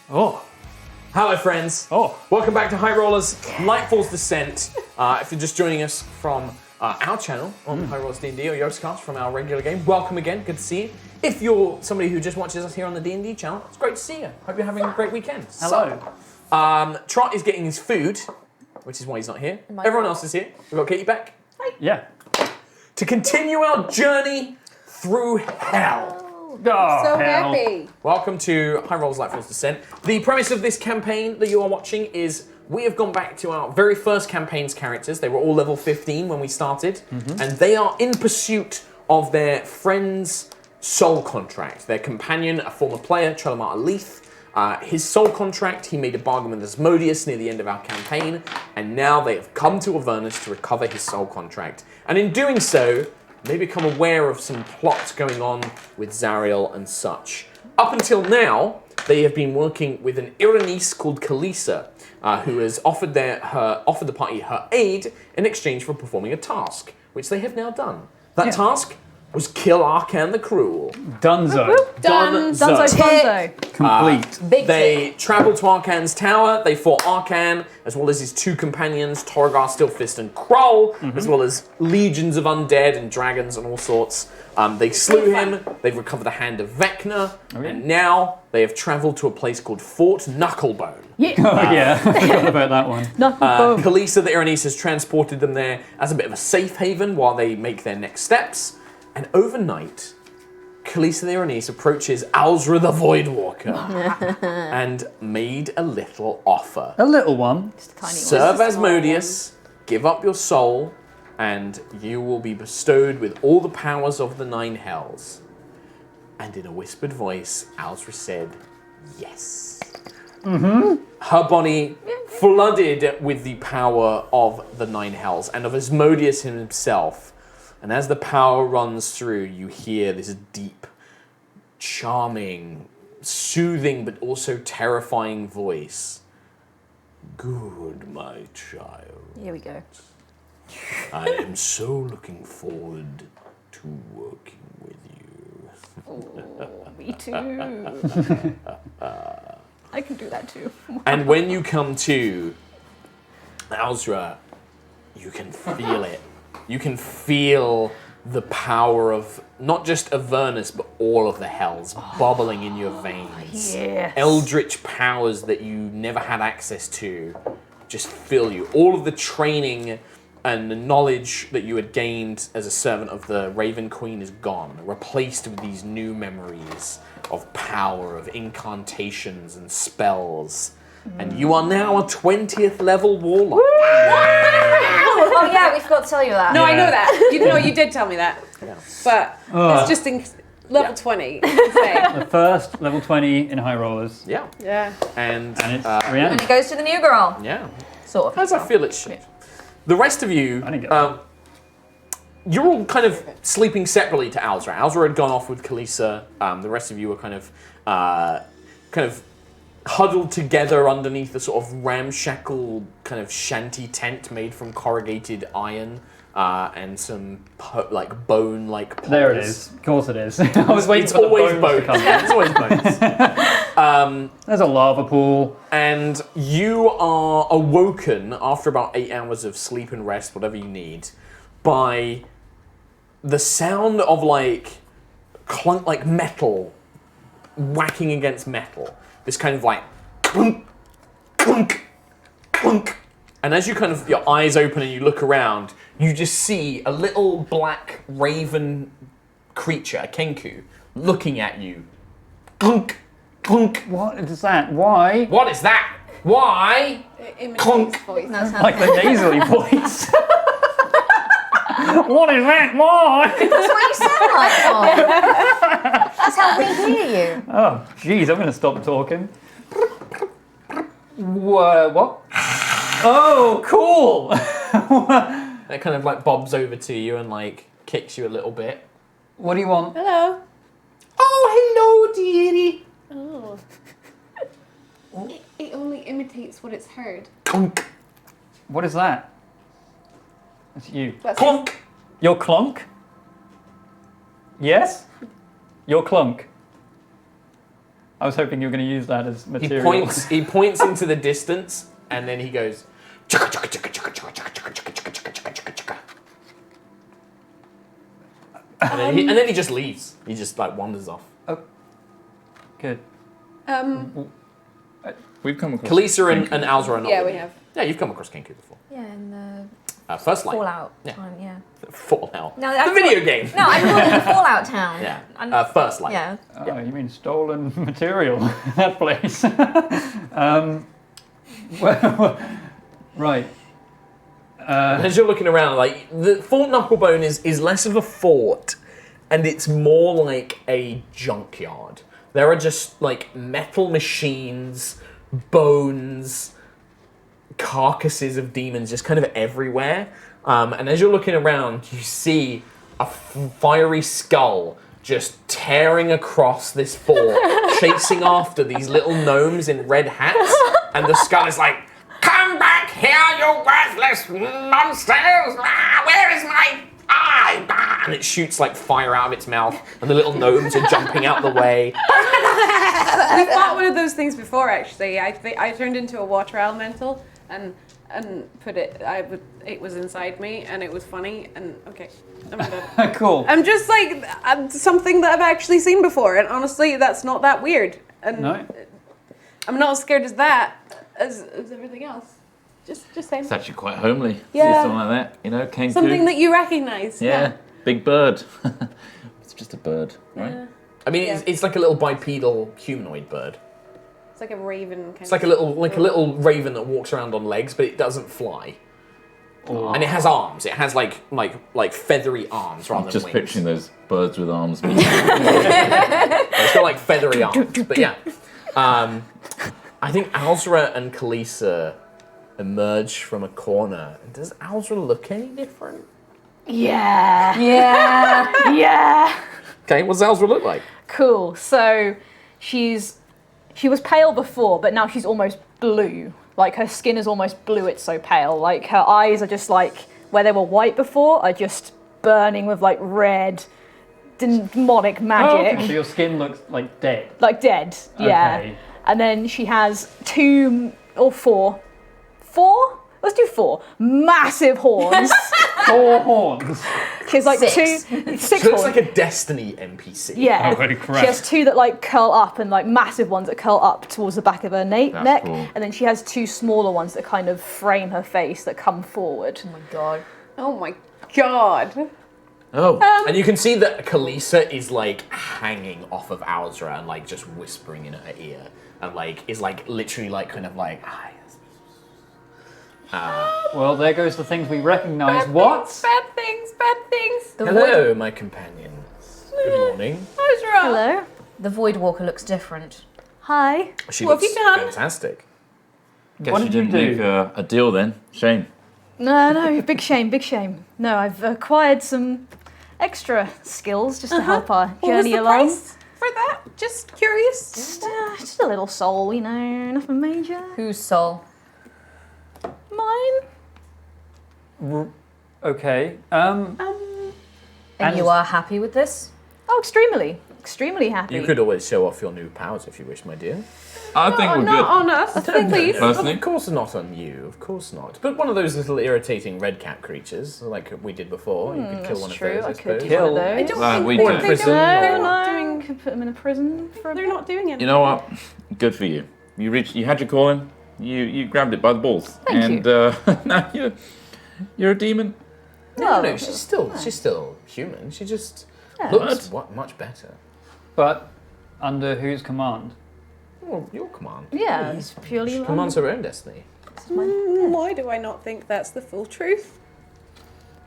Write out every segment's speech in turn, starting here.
Oh. Hello, friends. Oh. Welcome back to HighRollers, Lightfall's Descent. If you're just joining us from our channel on HighRollers D&D or Yogscast from our regular game, welcome again. Good to see you. If you're somebody who just watches us here on the D&D channel, it's great to see you. Hope you're having a great weekend. Hello. So, Trott is getting his food, which is why he's not here. Everyone else is here. We've got Katie back. Hi. Yeah. To continue our journey through hell. Oh, So hell. happy. Welcome to HighRollers Lightfall's Descent. The premise of this campaign that you are watching is we have gone back to our very first campaign's characters. They were all level 15 when we started, and they are in pursuit of their friend's soul contract. Their companion, a former player, Trelemar Leith, his soul contract, he made a bargain with Asmodeus near the end of our campaign, and now they have come to Avernus to recover his soul contract. And in doing so, they become aware of some plots going on with Zariel and such. Up until now, they have been working with an Iranice called Kalisa, who has offered the party her aid in exchange for performing a task, which they have now done. That task was kill Arcan the Cruel. Dunzo. Dunzo. Complete. They travelled to Arcan's tower, they fought Arcan, as well as his two companions, Torgar, Stillfist, and Krull, as well as legions of undead and dragons and all sorts. They slew him, they've recovered the hand of Vecna, and now they have travelled to a place called Fort Knucklebone. Yeah, I forgot about that one. Kalisa the Iranice has transported them there as a bit of a safe haven while they make their next steps. And overnight, Kalisa the Iranice approaches Alzra the Voidwalker and made a little offer. A little one. Serve Asmodeus, give up your soul, and you will be bestowed with all the powers of the Nine Hells. And in a whispered voice, Alzra said, yes. Her body flooded with the power of the Nine Hells and of Asmodeus himself. And as the power runs through, you hear this deep, charming, soothing, but also terrifying voice. Good, my child. Here we go. I am so looking forward to working with you. Oh, me too. I can do that too. And when you come to Alzra, you can feel it. You can feel the power of not just Avernus, but all of the hells bubbling in your veins. Yes. Eldritch powers that you never had access to just fill you. All of the training and the knowledge that you had gained as a servant of the Raven Queen is gone, replaced with these new memories of power, of incantations and spells. And you are now a 20th level warlock. Oh yeah, we forgot to tell you that. No, I know that. You did tell me that. Yeah. But it's just in level 20. The first level 20 in HighRollers. Yeah. Yeah. And And it's And Rihanna. it goes to the new girl. yeah. Sort of. As I feel it should. The rest of you, I didn't get that. you're all kind of sleeping separately to Alzra. Alzra had gone off with Kalisa. The rest of you were kind of huddled together underneath a sort of ramshackle kind of shanty tent made from corrugated iron and some bone-like poles. There it is. Of course it is. I was waiting It's for the always bones bones. to come. It's always bones. There's a lava pool. And you are awoken after about 8 hours of sleep and rest, whatever you need, by the sound of clunk, like metal whacking against metal. This kind of clunk, clunk, clunk. And as you your eyes open and you look around, you just see a little black raven creature, a kenku, looking at you. Clunk, clunk. What is that? Why? What is that? Why? It imitates Clunk. voice. That's how, Like the nasally voice. What is that? Why? that's what you sound like, Tom. That's how we hear you. Oh, jeez, I'm going to stop talking. What? Oh, cool. It kind of bobs over to you and kicks you a little bit. What do you want? Hello. Oh, hello, dearie. Oh. It only imitates what it's heard. Clunk, What is that? It's you. That's clunk. Your clunk? Yes? Your clunk. I was hoping you were going to use that as He material. points into the distance, and then he goes. And then he just leaves. He just like wanders off. Oh, good. We've come across Kalisa and Alzra are not. Yeah, with we you. have. Yeah, you've come across Kenku before. Yeah, in the First Light. Fallout Yeah. time, yeah. Fallout. No, the video game. No, I mean the Fallout town. Yeah. First Light. Yeah. Oh, you mean stolen material? That place. Well, right. As you're looking around, like the Fort Knucklebone is less of a fort, and it's more like a junkyard. There are just like metal machines, bones, carcasses of demons just kind of everywhere. And as you're looking around, you see a fiery skull just tearing across this fort, chasing after these little gnomes in red hats. And the skull is like, "Come back here, you worthless monsters! Where is my eye?" And it shoots like fire out of its mouth, and the little gnomes are jumping out the way. We fought one of those things before, actually. I turned into a water elemental and put it. It was inside me, and it was funny. And okay, I'm done. Cool. I'm just like something that I've actually seen before, and honestly, that's not that weird. And No. I'm not as scared as that as everything else. Just saying. It's actually quite homely. Yeah. See something like that, you know, Kenku. Something that you recognise. Yeah, big bird. It's just a bird, right? Yeah. I mean, Yeah. it's like a little bipedal humanoid bird. It's like a raven kind It's like a little raven that walks around on legs, but it doesn't fly. Oh. And it has arms. It has like feathery arms rather I'm than just wings. picturing those birds with arms. It's got like feathery arms. But yeah, I think Alzra and Kalisa emerge from a corner. Does Alzra look any different? Yeah. Yeah. Yeah. Okay, what does Alzra look like? Cool. So she was pale before, but now she's almost blue. Like her skin is almost blue, it's so pale. Like her eyes are just like, where they were white before, are just burning with like red, demonic magic. So your skin looks like dead. Like dead, yeah. Okay. And then she has 2 or 4. 4? Let's do 4. Massive horns. 4 horns. She has like 6. 6 She looks horns. like a Destiny NPC. Yeah. Holy crap. She has 2 that like curl up and like massive ones that curl up towards the back of her That's neck. cool. And then she has 2 smaller ones that kind of frame her face that come forward. Oh my god. Oh my god. Oh, And you can see that Kalisa is like hanging off of Alzra and like just whispering in her ear, and like is like literally like kind of like, "Ah, yes." Well, there goes the things we recognise. What? Bad things, bad things. The Hello, my companions. Good morning. Hello. The Voidwalker looks different. Hi. She What have looks you done? fantastic. guess What you did you didn't do? make a deal then. Shame. No, big shame, big shame. No, I've acquired some extra skills just to help our What was journey the along. price for that? Just curious. Just a little soul, you know, nothing major. Whose soul? Mine. Okay. And And- you are happy with this? Oh, extremely happy. You could always show off your new powers if you wish, my dear. I think we're Not good. on us, please. Personally? Of course not on you, of course not. But one of those little irritating red cap creatures, like we did before, you could kill one of True, those, I I could suppose. do Kill. one of I those. don't Ah, think we they, do. they Prison don't, or- they're No, not no, doing. could put them in a prison for a They're bit. not doing it. You know what? Good for you. You had your calling. You grabbed it by the balls. Thank and now you're a demon. No, Well, she's still human. She just Yeah. looks much better. But under whose command? Well, your command. Yeah, it's purely She commands her own destiny. Why do I not think that's the full truth?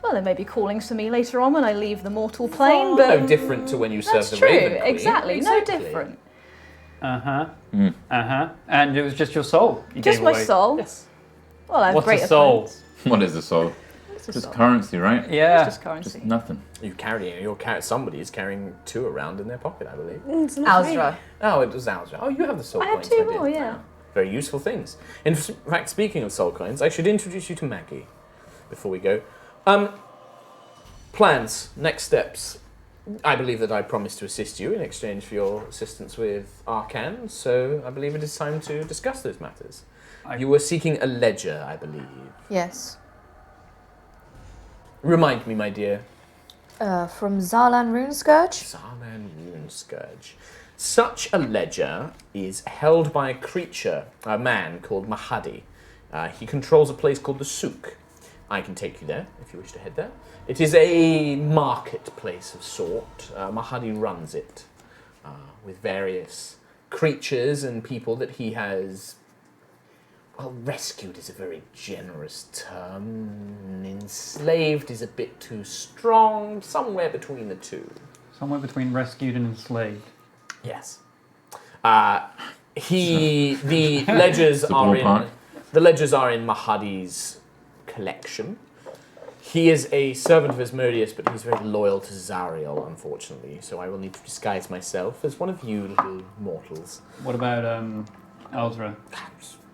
Well, there may be callings for me later on when I leave the mortal plane, Oh, but No different to when you that's served the true. Raven Queen. Exactly, no different. And it was just your soul you Just gave my away. soul. Yes. Well, I have What's greater a soul? plans. What is the soul? It's a Just soul. currency, right? Yeah. It's just currency. Just nothing. Somebody is carrying 2 around in their pocket, I believe. It's not me. Alzra. Oh, it was Alzra. Oh, you have the soul I have coins. 2 did. more, yeah. Very useful things. In fact, speaking of soul coins, I should introduce you to Maggie before we go. Plans, next steps. I believe that I promised to assist you in exchange for your assistance with Arcan, so I believe it is time to discuss those matters. You were seeking a ledger, I believe. Yes. Remind me, my dear. From Zarlan Runescourge? Zarlan Runescourge. Such a ledger is held by a creature, a man called Mahadi. He controls a place called the Souk. I can take you there if you wish to head there. It is a marketplace of sort. Mahadi runs it with various creatures and people that he has, well, rescued is a very generous term. Enslaved is a bit too strong. Somewhere between the two. Somewhere between rescued and enslaved. Yes. The ledgers are in the ledgers are in Mahadi's collection. He is a servant of Asmodeus, but he's very loyal to Zariel, unfortunately. So I will need to disguise myself as one of you little mortals. What about Eldra?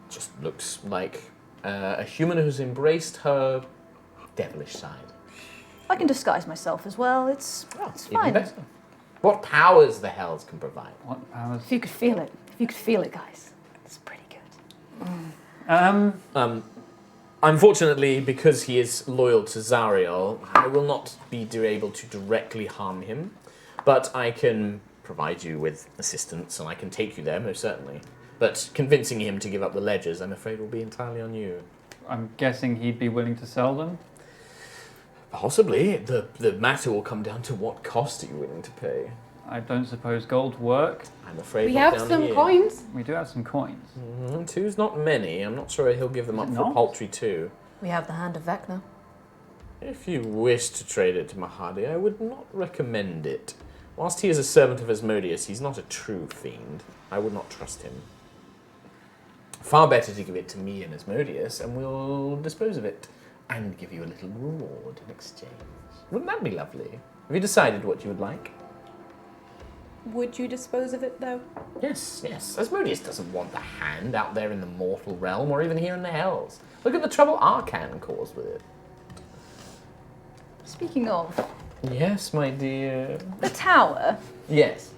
Just looks like a human who's embraced her devilish side. I can disguise myself as well. It's Even fine. better. What powers the hells can provide? What powers? If you could feel it. If you could feel it, guys. It's pretty good. Unfortunately, because he is loyal to Zariel, I will not be able to directly harm him, but I can provide you with assistance, and I can take you there, most certainly. But convincing him to give up the ledgers, I'm afraid, will be entirely on you. I'm guessing he'd be willing to sell them? Possibly. The matter will come down to what cost are you willing to pay. I don't suppose gold work. I'm afraid We not have down some here. coins. We do have some coins. Two's not many. I'm not sure he'll give them up it for not? paltry two. We have the hand of Vecna. If you wish to trade it to Mahadi, I would not recommend it. Whilst he is a servant of Asmodeus, he's not a true fiend. I would not trust him. Far better to give it to me and Asmodeus, and we'll dispose of it, and give you a little reward in exchange. Wouldn't that be lovely? Have you decided what you would like? Would you dispose of it, though? Yes, yes. Asmodeus doesn't want the hand out there in the mortal realm, or even here in the hells. Look at the trouble Arcan caused with it. Speaking of, Yes, my dear. the tower, Yes.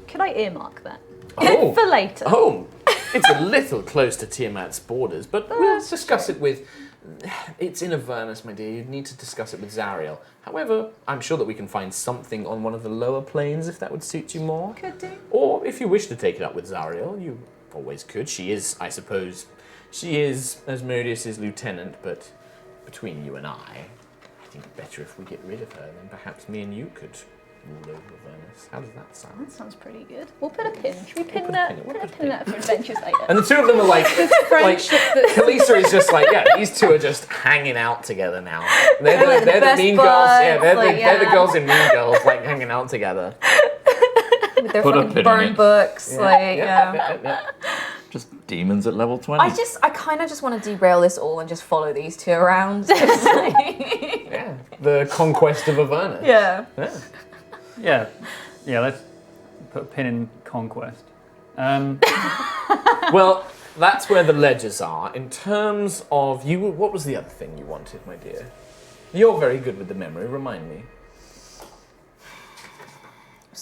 could I earmark that? Oh. For later. Oh, it's a little close to Tiamat's borders, but we'll discuss it with... It's in Avernus, my dear. You'd need to discuss it with Zariel. However, I'm sure that we can find something on one of the lower planes if that would suit you more. Could do. Or if you wish to take it up with Zariel, you always could. She is, I suppose, she is Asmodeus' lieutenant, but between you and I think better if we get rid of her, then perhaps me and you could rule over Avernus. How does that sound? That sounds pretty good. We'll put a pin. Should we pin put a that? pin, we'll Put a put a pin that for adventures later. And the two of them are like, Friendship that Kalisa is just like, yeah, these two are just hanging out together now. They're They're like the the best mean girls. Yeah, buds, they're the yeah. girls in Mean Girls, like hanging out together. With their Put a fucking pin in burn it. books. Yeah. Just demons at level 20. I kind of just want to derail this all and just follow these two around. Just like- Yeah, the conquest of Avernus. yeah. Yeah. Yeah, let's put a pin in Conquest. Well, that's where the ledgers are. In terms of you, what was the other thing you wanted, my dear? You're very good with the memory. Remind me.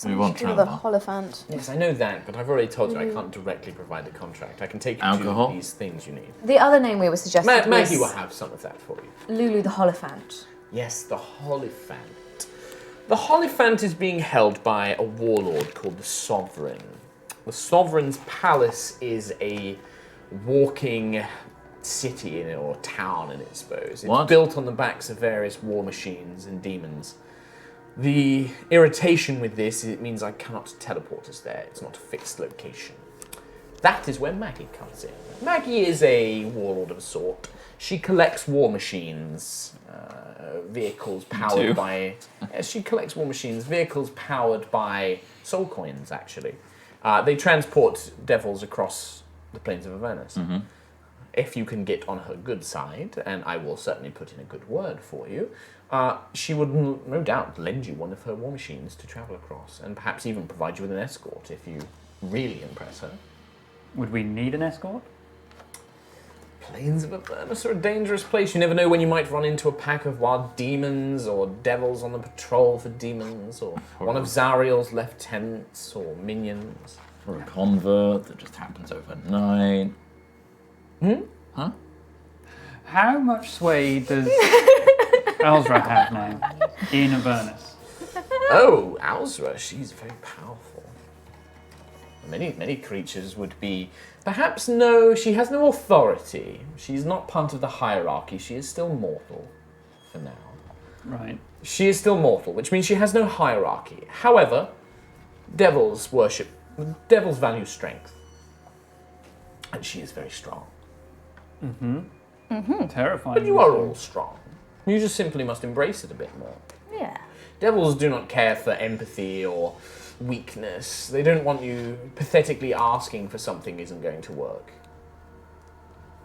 We want the travel. Holophant. Yes, I know that, but I've already told you I can't directly provide the contract. I can take you Alcohol? to these things you need. The other name we were suggesting was Maggie will have some of that for you. Lulu the Holophant. Yes, the Holophant. The Holophant is being held by a warlord called the Sovereign. The Sovereign's palace is a walking city or town in it, I suppose. It's What? built on the backs of various war machines and demons. The irritation with this is it means I cannot teleport us there. It's not a fixed location. That is where Maggie comes in. Maggie is a warlord of a sort. She collects war machines, vehicles powered too. by... she collects war machines, vehicles powered by soul coins, actually. They transport devils across the plains of Avernus. If you can get on her good side, and I will certainly put in a good word for you, she would no doubt lend you one of her war machines to travel across, and perhaps even provide you with an escort if you really impress her. Would we need an escort? Plains of Avernus are a dangerous place. You never know when you might run into a pack of wild demons or devils on the patrol for demons, or one of Zariel's lieutenants or minions. Or a convert that just happens overnight. Huh? How much sway does Alzra have now in Avernus? Oh, Alzra, she's very powerful. Many creatures would be... Perhaps no, she has no authority. She's not part of the hierarchy. She is still mortal, for now. Right. She is still mortal, which means she has no hierarchy. However, devils value strength. And she is very strong. Terrifying. But you are all strong. You just simply must embrace it a bit more. Yeah. Devils do not care for empathy or weakness. They don't want you pathetically asking for something isn't going to work.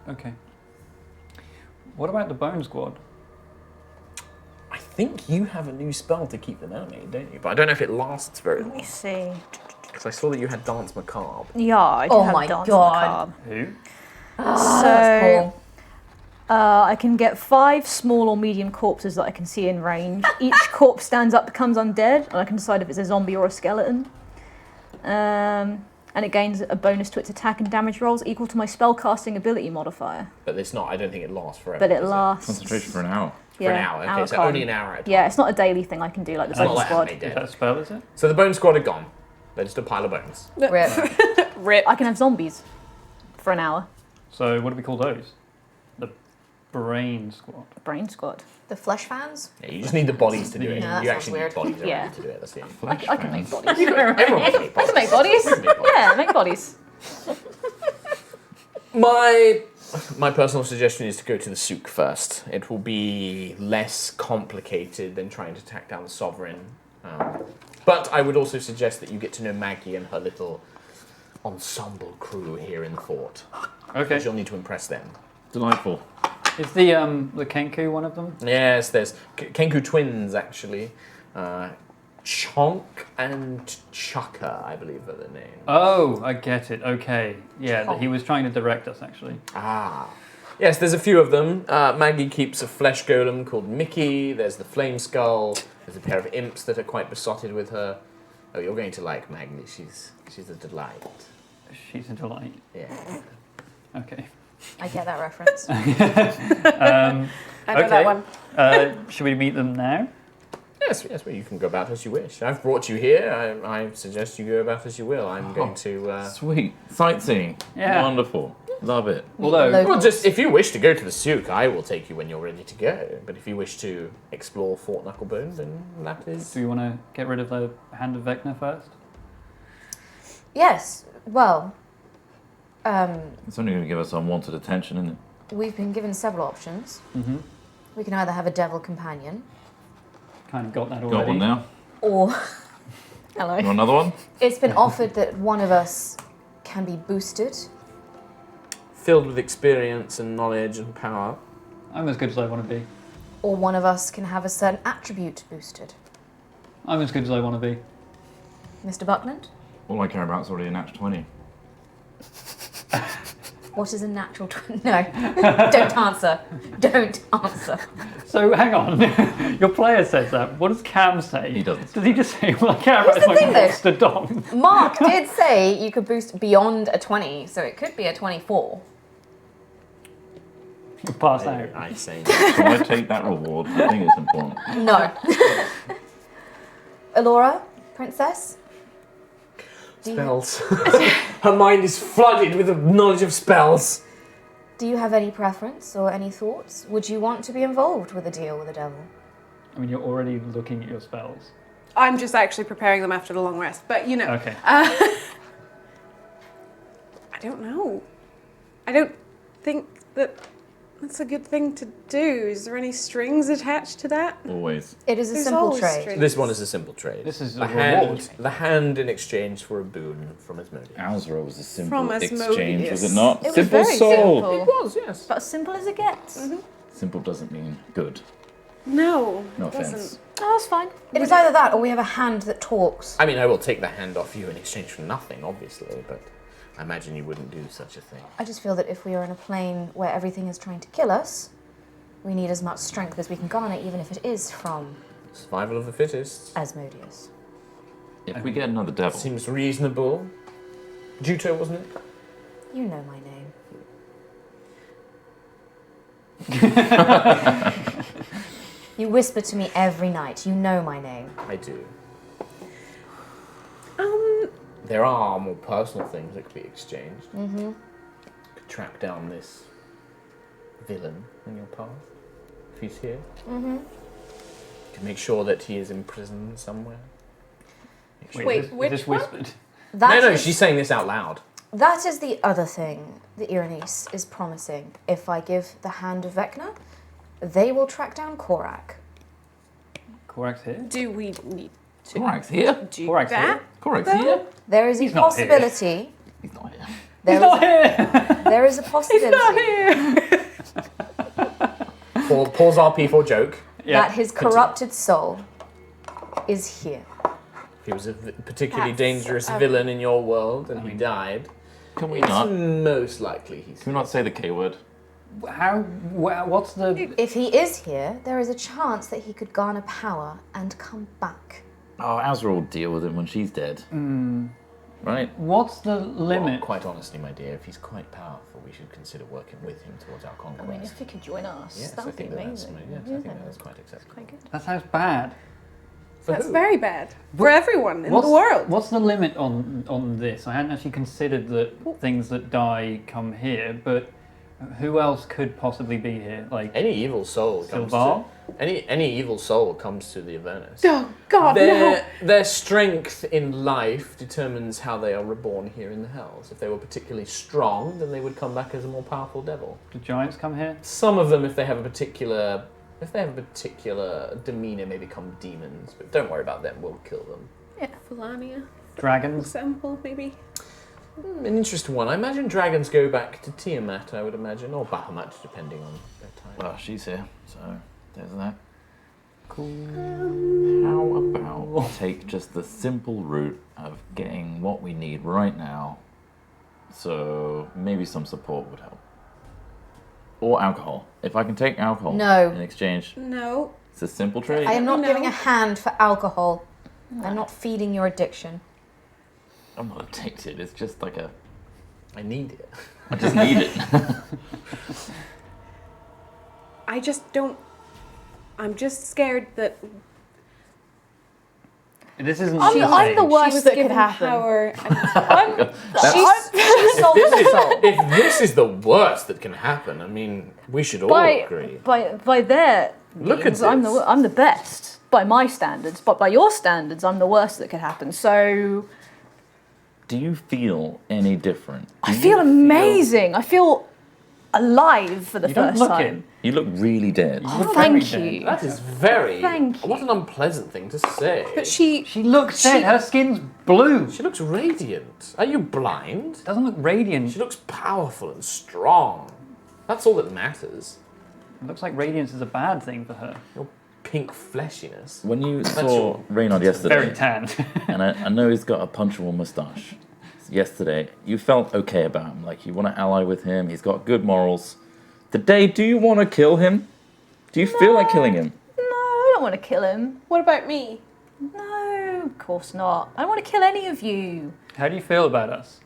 Okay. What about the Bone Squad? I think you have a new spell to keep them at me, don't you? But I don't know if it lasts very Let me long. see. Because I saw that you had Dance Macabre. Yeah, I do Oh have my Dance God. Who? Oh, So that's cool. I can get 5 small or medium corpses that I can see in range. Each corpse stands up, becomes undead, and I can decide if it's a zombie or a skeleton. And it gains a bonus to its attack and damage rolls equal to my spellcasting ability modifier. But it's not, I don't think it lasts forever. But it does lasts. Concentration for an hour. For an hour, okay, so con. only an hour at a time. Yeah, it's not a daily thing I can do like the It's not Bone like Squad. Handmaid Is Dead. that a spell, is it? So the Bone Squad are gone. They're just a pile of bones. Rip. Rip. I can have zombies for an hour. So what do we call those? The Brain Squad. Brain Squad. The flesh fans? Yeah, you just need the bodies to do it. Yeah, that you sounds actually weird. need bodies Yeah. around to do it. That's the only I can make bodies. Everyone can make I bodies. can make bodies. You can make bodies. Yeah, make bodies. My personal suggestion is to go to the souk first. It will be less complicated than trying to track down the sovereign. But I would also suggest that you get to know Maggie and her little ensemble crew here in the fort. Okay. Because you'll need to impress them. Delightful. Is the Kenku one of them? Yes, there's Kenku twins actually. Chonk and Chukka, I believe are the names. Oh, I get it. Okay. Yeah, he was trying to direct us actually. Ah. Yes, there's a few of them. Maggie keeps a flesh golem called Mickey. There's the Flame Skull. There's a pair of imps that are quite besotted with her. Oh, you're going to like Maggie. She's a delight. She's a delight. Yeah. Okay. I get that reference. I know that one. Should we meet them now? Yes, well, you can go about as you wish. I've brought you here. I suggest you go about as you will. I'm going to... Sweet. Sightseeing. Yeah. Wonderful. Love it. Although, Well, just if you wish to go to the souk, I will take you when you're ready to go. But if you wish to explore Fort Knucklebone, then that is... do you want to get rid of the Hand of Vecna first? Yes, well, It's only going to give us unwanted attention, isn't it? we've been given several options. Mm-hmm. We can either have a devil companion, Kind of got that already. Got one now. or Hello. You want another one? it's been offered that one of us can be boosted. Filled with experience and knowledge and power. I'm as good as I want to be. Or one of us can have a certain attribute boosted. I'm as good as I want to be. Mr. Buckland, All I care about is already a natural 20. what is a natural No, don't answer. Don't answer. So hang on, your player says that. What does Cam say? He doesn't. Does he just say, "Well, I care about Here's the my thing, though. monster dong"? Mark did say you could boost beyond a 20, so it could be a 24. You pass out. I say So I take that reward. I think it's important. No. Alora, princess? Do you, spells. Her mind is flooded with the knowledge of spells. do you have any preference or any thoughts? Would you want to be involved with a deal with the devil? I mean, you're already looking at your spells. I'm just actually preparing them after the long rest, but you know. Okay. I don't know. I don't think that that's a good thing to do. Is there any strings attached to that? Always. It is a There's simple always trade. strings. This one is a simple trade. This is the a hand. reward. The hand in exchange for a boon from Asmodeus. Alzra was a simple From exchange, Asmodeus. was it not? It was simple very soul. simple. It was, yes. About as simple as it gets. Simple doesn't mean good. No. No it offense. doesn't. Oh, that's fine. It is either that or we have a hand that talks. I mean, I will take the hand off you in exchange for nothing, obviously, but I imagine you wouldn't do such a thing. I just feel that if we are in a plane where everything is trying to kill us, we need as much strength as we can garner, even if it is from Survival of the fittest. Asmodeus. If we get another devil, Seems reasonable. Juto, wasn't it? You know my name. You whisper to me every night. You know my name. I do. There are more personal things that could be exchanged. Mm-hmm. Could track down this villain in your path, if he's here. Mm-hmm. Could make sure that he is imprisoned somewhere. Make sure- Wait, is which this one? whispered? No, she's saying this out loud. That is the other thing that Ironice is promising. If I give the hand of Vecna, they will track down Korak. Korak's here? Do we need to Korak's here. do Korak's that? here. Korak's here. There is He's a not here. possibility. He's not here. There He's is not here! there is a possibility Pause RP4 joke. that his corrupted soul is here. If he was a particularly That's, dangerous villain in your world and he died, Can we it's not? most likely he's Can we not say the K word? What's the... If he is here, there is a chance that he could garner power and come back. Oh, Azra will deal with him when she's dead. Right? What's the Well, limit? quite honestly, my dear, if he's quite powerful, we should consider working with him towards our I conquest. mean, if he could join us, Yes, that I would be think that's amazing. yes, I think that's quite acceptable. Quite good. That sounds bad. For That's who? very bad for everyone in What's, the world. What's the limit on this? I hadn't actually considered that things that die come here, but who else could possibly be here? Like Any evil soul comes Sylvar? to any evil soul comes to the Avernus. Oh God, no! Their strength in life determines how they are reborn here in the Hells. If they were particularly strong, then they would come back as a more powerful devil. do giants come here? Some of them, if they have a particular demeanor, may become demons. But don't worry about them. We'll kill them. Yeah, Felania, for Dragons? example, maybe. An interesting one. I imagine dragons go back to Tiamat. I would imagine, or Bahamut, depending on their time. Well, she's here, so there's that. Cool. How about take just the simple route of getting what we need right now? So maybe some support would help. Or alcohol. If I can take alcohol No. in exchange, No. it's a simple trade. I am not No. giving a hand for alcohol. I'm not feeding your addiction. I'm not addicted, it's just like I need it. I just need it. I just don't. I'm just scared that This isn't. I'm the she worst was that could given happen. power. And She sold her soul. If this is the worst that can happen, I mean, we should all agree. By their Look at means, I'm this. the best by my standards, but by your standards, I'm the worst that could happen. So Do you feel any different? I feel amazing. I feel alive for the You don't first look time. it. You look really dead. Oh, look thank very you. That is very. Thank you. What an unpleasant thing to say. but she She looks dead. Her skin's blue. She looks radiant. Are you blind? Doesn't look radiant. She looks powerful and strong. That's all that matters. It looks like radiance is a bad thing for her. Your pink fleshiness. When you saw your- Reynard yesterday, Very tan. and I know he's got a punchable moustache. Yesterday, you felt okay about him, like you want to ally with him. He's got good morals. Today, do you want to kill him? Do you feel like killing him? No, I don't want to kill him. What about me? No, of course not. I don't want to kill any of you. How do you feel about us?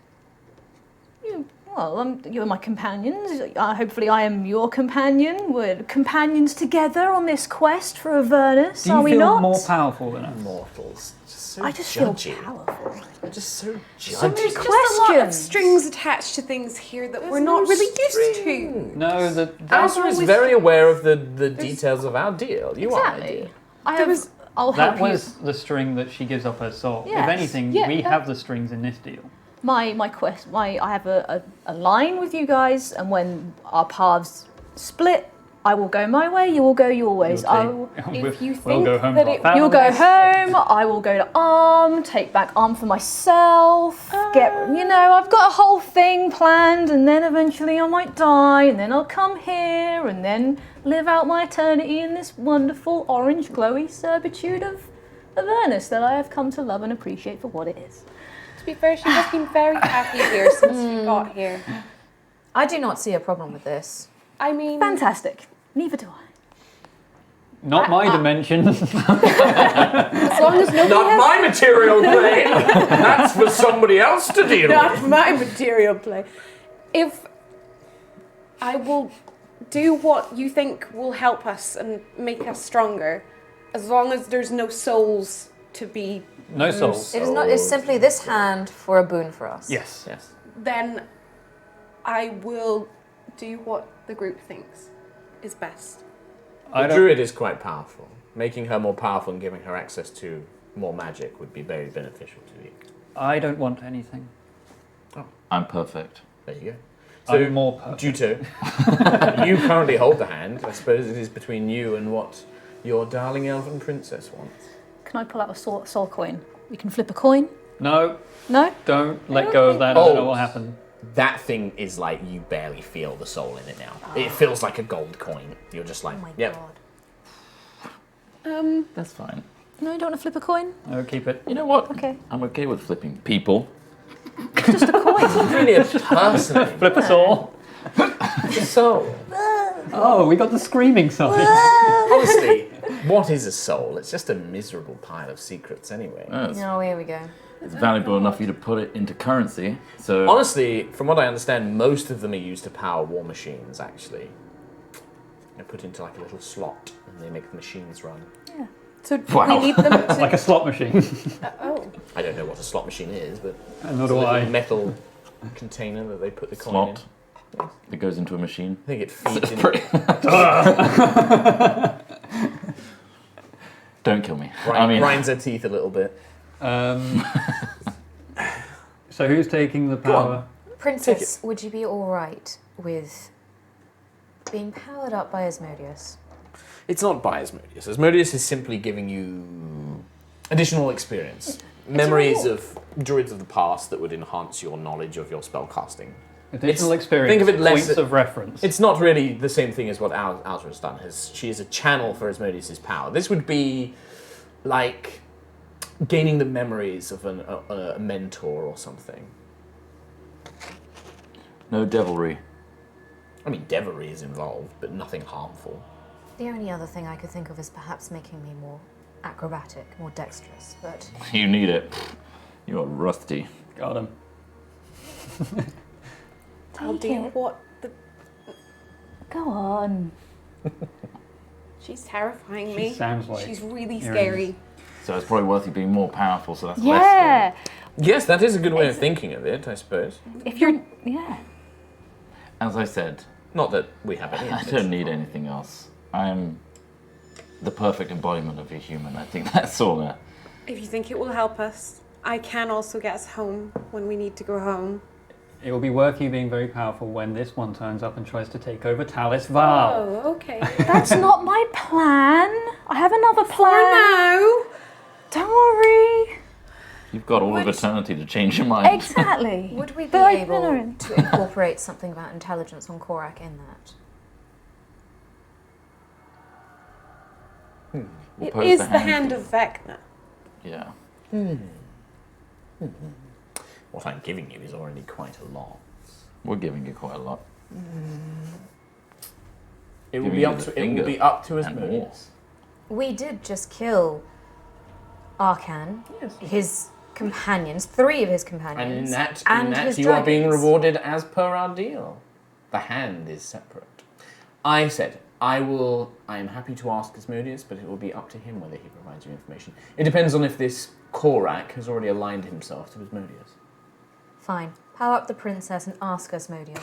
Well, you're my companions. Hopefully, I am your companion. We're companions together on this quest for Avernus, Do you are we feel not? more powerful than us? Mortals. Just so I just judgy. feel powerful. They're just so There's judgy. just a lot of Questions. strings attached to things here that we're no not really used to. string. No, Azra is very aware of the details of our deal. You are, my Exactly. dear. I'll help that was the string that she gives up her soul. Yes. If anything, Yeah, we that- have the strings in this deal. I have a line with you guys, and when our paths split, I will go my way, you will go your ways. If you we'll think go home that to our it- You'll go families. home, I will go to Arm, take back Arm for myself, I've got a whole thing planned, and then eventually I might die, and then I'll come here, and then live out my eternity in this wonderful orange glowy servitude of Avernus that I have come to love and appreciate for what it is. It's To be fair, she has been very happy here since we got here. I do not see a problem with this. I mean, Fantastic. Neither do I. Not my dimension. as long as nobody Not has my material plane. That's for somebody else to deal not with. my material play. If I will do what you think will help us and make us stronger, as long as there's no souls to be, No souls. It is not. It's simply this hand for a boon for us. Yes. Yes. then I will do what the group thinks is best. The druid is quite powerful. Making her more powerful and giving her access to more magic would be very beneficial to you. I don't want anything. I'm perfect. There you go. I'm more perfect. Juto, you currently hold the hand. I suppose it is between you and what your darling elven princess wants. Can I pull out a soul coin? We can flip a coin. No, No? don't let go of that. I don't know what will happen. That thing is like, you barely feel the soul in it now. It feels like a gold coin. You're just like, Oh my yep. god. That's fine. No, you don't want to flip a coin? No, keep it. You know what? Okay. I'm okay with flipping people. It's just a coin. It's really a person. Flip us all. soul. Oh, we got the screaming side. Honestly, what is a soul? It's just a miserable pile of secrets anyway. Oh, here we go. It's valuable enough for you to put it into currency. So Honestly, from what I understand, most of them are used to power war machines, actually. They're put into like a little slot and they make the machines run. So Wow. we need them to. Like a slot machine. Oh, I don't know what a slot machine is, but Nor it's a do little I. metal container that they put the coin slot in. that goes into a machine. I think it feeds in. Don't kill me. Grinds their teeth a little bit. So who's taking the power? Princess, would you be alright with being powered up by Asmodeus? It's not by Asmodeus. Asmodeus is simply giving you additional experience. Memories of druids of the past that would enhance your knowledge of your spellcasting. Additional experience. think of it less- Points of reference. It's not really the same thing as what Alta has done. She is a channel for Asmodeus' power. This would be like gaining the memories of a mentor or something. No devilry. I mean, devilry is involved, but nothing harmful. The only other thing I could think of is perhaps making me more acrobatic, more dexterous, but You need it. You are rusty. Got him. I'll do what the. Go on. She's terrifying She me. sounds like She's really Erin. scary. So it's probably worth you being more powerful, so that's Yeah. less Yes, that is a good way of thinking of it, I suppose. If you're. Yeah. scary. As I said, Not that we have any I don't need anything else. I am the perfect embodiment of a human. I think that's all. If you think it will help us, I can also get us home when we need to go home. It will be worth you being very powerful when this one turns up and tries to take over Talis Val. Oh, okay. That's not my plan. I have another For plan. now. Don't worry. You've got all of eternity to change your mind. Exactly. would we be But I- able no, no. to incorporate something about intelligence on Korak in that? We'll It pose is the hand to- of Vecna. Yeah. What I'm giving you is already quite a lot. We're giving you quite a lot. It will Giving be you up the to it will be finger up to and more. Asmodeus. We did just kill Arcan, his companions, 3 of his And companions, in that and his you are being dragons. rewarded as per our deal. The hand is separate. I said, I am happy to ask Asmodeus, but it will be up to him whether he provides you information. It depends on if this Korak has already aligned himself to Asmodeus. Fine. Power up the princess and ask Asmodeus.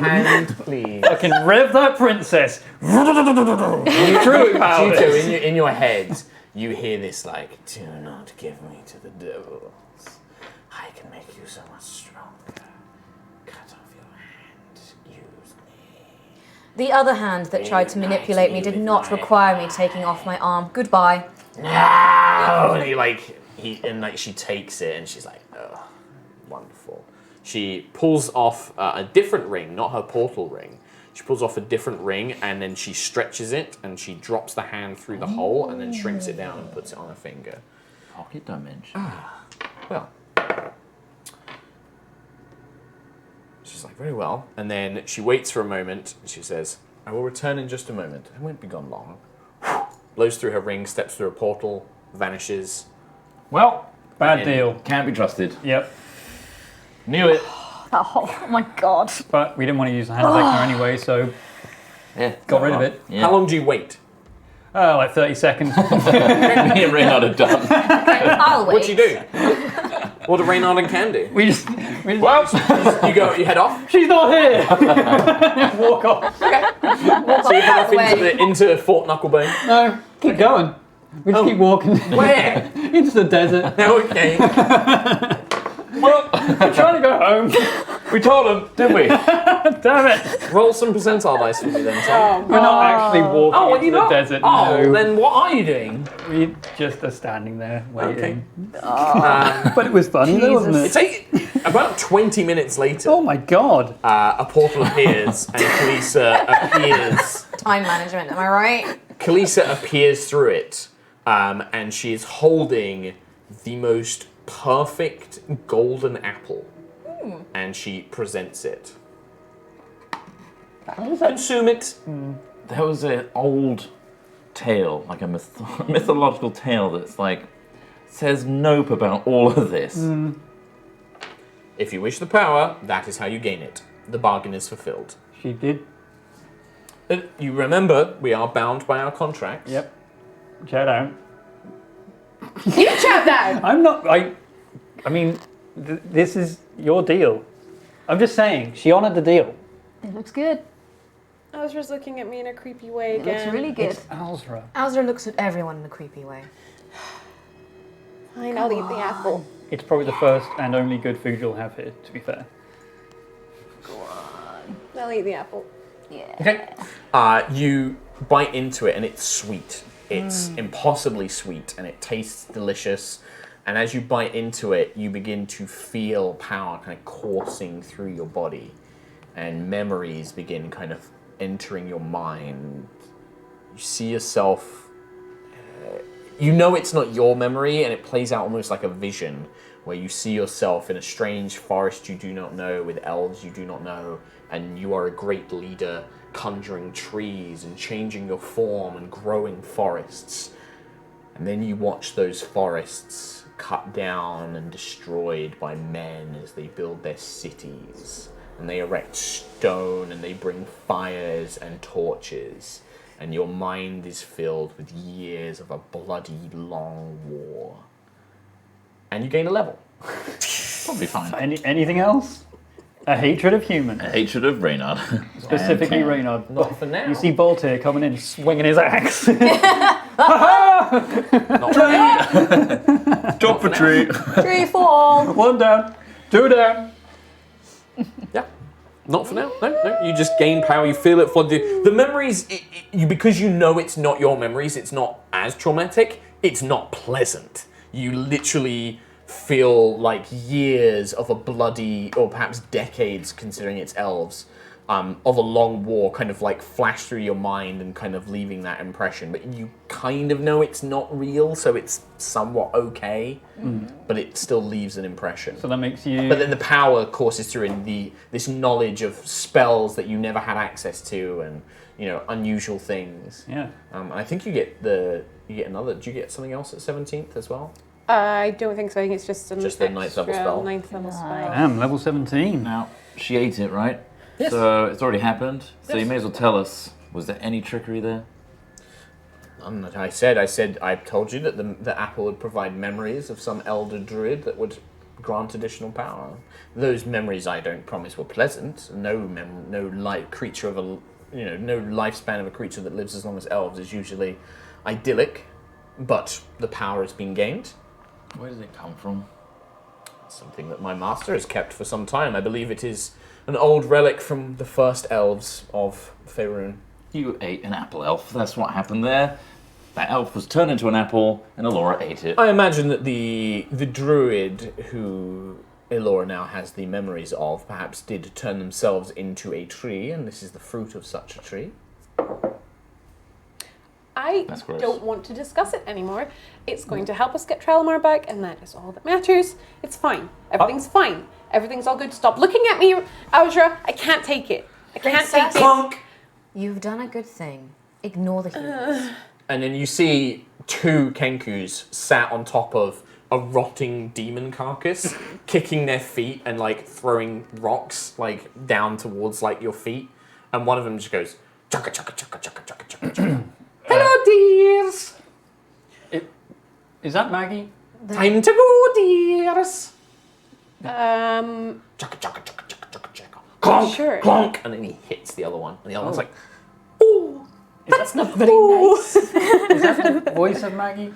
Hand, please. Fucking rev that princess. Juto, in your head, you hear this like, do not give me to the devils. I can make you so much stronger. Cut off your hand. Use me. The other hand that tried to manipulate me did not require me taking off my arm. Goodbye. No! And she takes it and she's like, oh, wonderful. She pulls off a different ring, not her portal ring. She pulls off a different ring and then she stretches it and she drops the hand through the hole and then shrinks it down and puts it on her finger. Pocket dimension. Well. She's like, very well. And then she waits for a moment and she says, I will return in just a moment. I won't be gone long. Blows through her ring, steps through a portal, vanishes. Well, bad deal. Can't be trusted. Yep. Knew it. Oh my god. But we didn't want to use the hand of Vecna anyway, so Yeah. got rid of it. Yeah. How long do you wait? Like 30 seconds. Me and Reynard are done. I'll wait. What do you do? What do Reynard and Can do? we just You head off? she's not here. Walk off. So you head off into Fort Knucklebone. No, keep going. We just keep walking. Where? Into the desert. Okay. Well, we're trying to go home. We told him, didn't we? Damn it. Roll some percentile dice for me then, Tom. We're not actually walking Oh, into you the not? desert. Oh, no. then what are you doing? We just are standing there waiting. Okay. But it was funny though, wasn't it? It's about 20 minutes later, Oh my god. a portal appears and Kalisa appears. Time management, am I right? Kalisa appears through it, and she is holding the most perfect golden apple, and she presents it. Consume it. There was an old tale, like a mythological tale that's like, says nope about all of this. If you wish the power, that is how you gain it. The bargain is fulfilled. She did. You remember, we are bound by our contracts. Yep. Chat out. You chat down. I'm not. I mean, this is your deal. I'm just saying. She honoured the deal. It looks good. Azra's looking at me in a creepy way It again. looks really good. It's Alzra. Alzra looks at everyone in a creepy way. Fine, I'll eat the apple. It's probably the first and only good food you'll have here, to be fair. I'll eat the apple. Yeah. Okay. You bite into it and it's sweet. It's impossibly sweet and it tastes delicious. And as you bite into it, you begin to feel power kind of coursing through your body. And memories begin kind of entering your mind. You see yourself... you know it's not your memory and it plays out almost like a vision where you see yourself in a strange forest you do not know with elves you do not know. And you are a great leader, conjuring trees and changing your form and growing forests. And then you watch those forests cut down and destroyed by men as they build their cities. And they erect stone and they bring fires and torches. And your mind is filled with years of a bloody long war. And you gain a level. Probably fine. Anything else? A hatred of humans. A hatred of Reynard. Specifically Okay. Reynard. Not for now. You see Baldur coming in, swinging his axe. Drop a tree. 3, 4. One down, two down. Yeah. Not for now. No. You just gain power. You feel it for the memories. Because you know it's not your memories. It's not as traumatic. It's not pleasant. You literally feel like years of a bloody, or perhaps decades, considering it's elves, of a long war kind of like flash through your mind and kind of leaving that impression. But you kind of know it's not real, so it's somewhat okay. But it still leaves an impression. So that makes you... But then the power courses through in this knowledge of spells that you never had access to, and unusual things. Yeah. I think you get another. Do you get something else at 17th as well? I don't think so. I think it's just the ninth level spell. Ninth level spell. Damn, level 17. Now, she ate it, right? Yes. So it's already happened. So Yes. you may as well tell us, was there any trickery there? I told you that the apple would provide memories of some elder druid that would grant additional power. Those memories, I don't promise, were pleasant. No creature of no lifespan of a creature that lives as long as elves is usually idyllic, but the power has been gained. Where does it come from? Something that my master has kept for some time. I believe it is an old relic from the first elves of Faerun. You ate an apple elf. That's what happened there. That elf was turned into an apple, and Elora ate it. I imagine that the druid who Elora now has the memories of perhaps did turn themselves into a tree, and this is the fruit of such a tree. I I That's gross. don't want to discuss it anymore. It's going to help us get Tralamar back, and that is all that matters. It's fine. Everything's fine. Everything's all good. Stop looking at me, Audra. I can't take it. I can't take it. Clunk! You've done a good thing. Ignore the humans. And then you see 2 Kenkus sat on top of a rotting demon carcass, kicking their feet and like throwing rocks like down towards like your feet. And one of them just goes, chugga chugga chugga chugga chugga chugga chugga. Hello, dears. Is that Maggie? Time to go, dears. Um, Chugga chugga chugga chugga chugga chugga. Clonk, Sure. clonk, and then he hits the other one, and the other one's like, "Ooh, that's not very nice. Is that the voice of Maggie?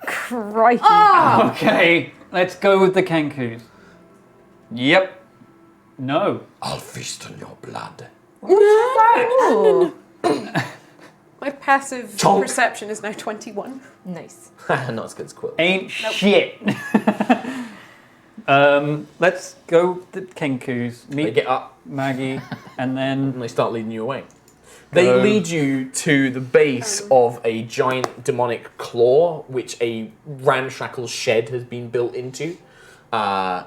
Crikey. Okay, let's go with the Kenkus. Yep. No. I'll feast on your blood." Ooh. My passive Chonk. perception is now 21. Nice. Not as good as Quill. Ain't shit. Let's go with the Kenkus. They Meet get up Maggie, and and then they start leading you away. They lead you to the base of a giant demonic claw, which a ramshackle shed has been built into.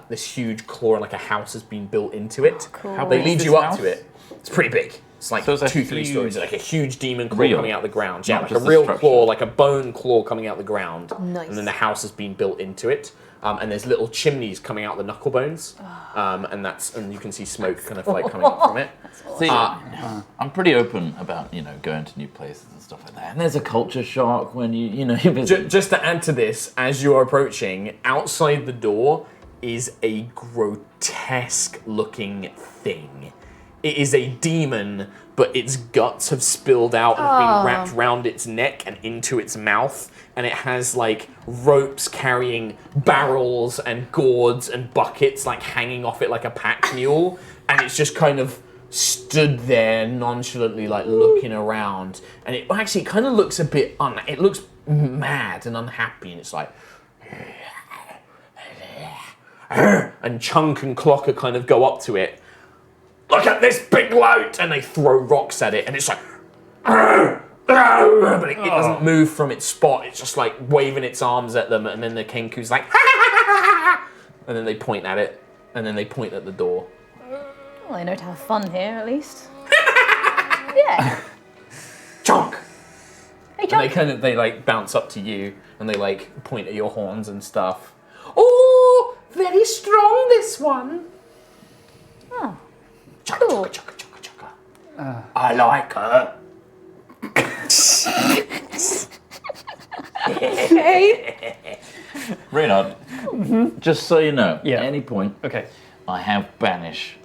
This huge claw, like a house, has been built into it. Cool. How They big lead is you this up house? to it. It's pretty big. It's like So it's a 2-3 huge- stories, like a huge demon claw Real. coming out the ground. Yeah, Not like a just the real structure. claw, like a bone claw coming out the ground. Nice. And then the house has been built into it. And there's little chimneys coming out the knucklebones. And you can see smoke kind of like coming up from it. See, I'm pretty open about, going to new places and stuff like that. And there's a culture shock when you visit. Just to add to this, as you are approaching, outside the door is a grotesque looking thing. It is a demon, but its guts have spilled out and have been wrapped round its neck and into its mouth. And it has like ropes carrying barrels and gourds and buckets like hanging off it like a pack mule. And it's just kind of stood there nonchalantly like looking around. And it actually kind of looks a bit, it looks mad and unhappy. And it's like, and Chunk and Clocker kind of go up to it. Look at this big loot! And they throw rocks at it, and it's like, but it doesn't move from its spot. It's just like waving its arms at them, and then the Kenku's like, and then they point at it, and then they point at the door. Well, I know to have fun here, at least. Yeah. Chunk! Hey, And Chuck. they like bounce up to you, and they like point at your horns and stuff. Oh, very strong this one. Oh, Chugga, Cool. chugga, chugga, chugga, chugga. I like her. Okay. Reynard, just so you know, Yeah. at any point, okay. I have banish.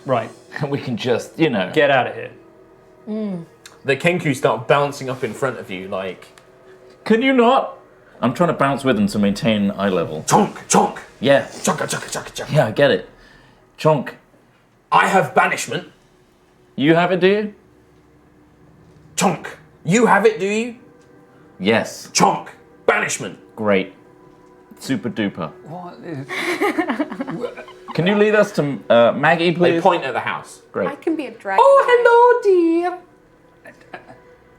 Right. And we can just, Get out of here. The Kenku start bouncing up in front of you like, Can you not? I'm trying to bounce with them to maintain eye level. chonk, chonk, Yeah. chugga, chugga, chugga, chugga. Yeah, I get it. Chonk, I have banishment. you have it, do you? Chonk, you have it, do you? Yes. Chonk, banishment. Great. Super duper. What is... Can you lead us to Maggie, They please? point at the house. I Great. can be a dragon. Oh, hello, dear.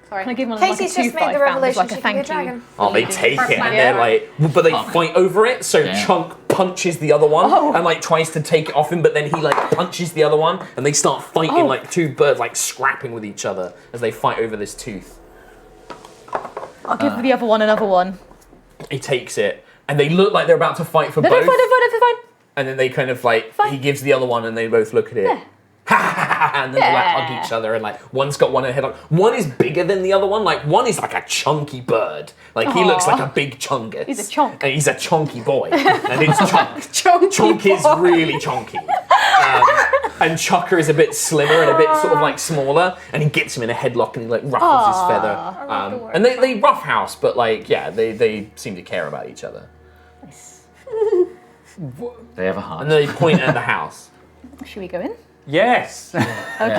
Sorry. can I give one like a Casey's tooth just that made the I found as revelation like a she can be a thank you? dragon. Oh, they take it and they're Yeah. like, but they fight over it. So Yeah. Chunk punches the other one and like tries to take it off him, but then he like punches the other one, and they start fighting like two birds, like scrapping with each other as they fight over this tooth. I'll give the other one another one. He takes it, and they look like they're about to fight for No, both. no, fine. And then they kind of like, Fine. he gives the other one, and they both look at it. And then they like hug Yeah. each other, and like one's got one head on. One is bigger than the other one. Like one is like a chunky bird. Like he looks like a big chungus. He's a chonk. And he's a chunky boy. And it's chunk. Chunky Chunk is boy. really chunky. And Chucker is a bit slimmer and a bit sort of like smaller. And he gets him in a headlock and he like ruffles his feather. And they roughhouse, but like yeah, they seem to care about each other. They have a heart. And then they point at the house. Should we go in? Yes. Okay.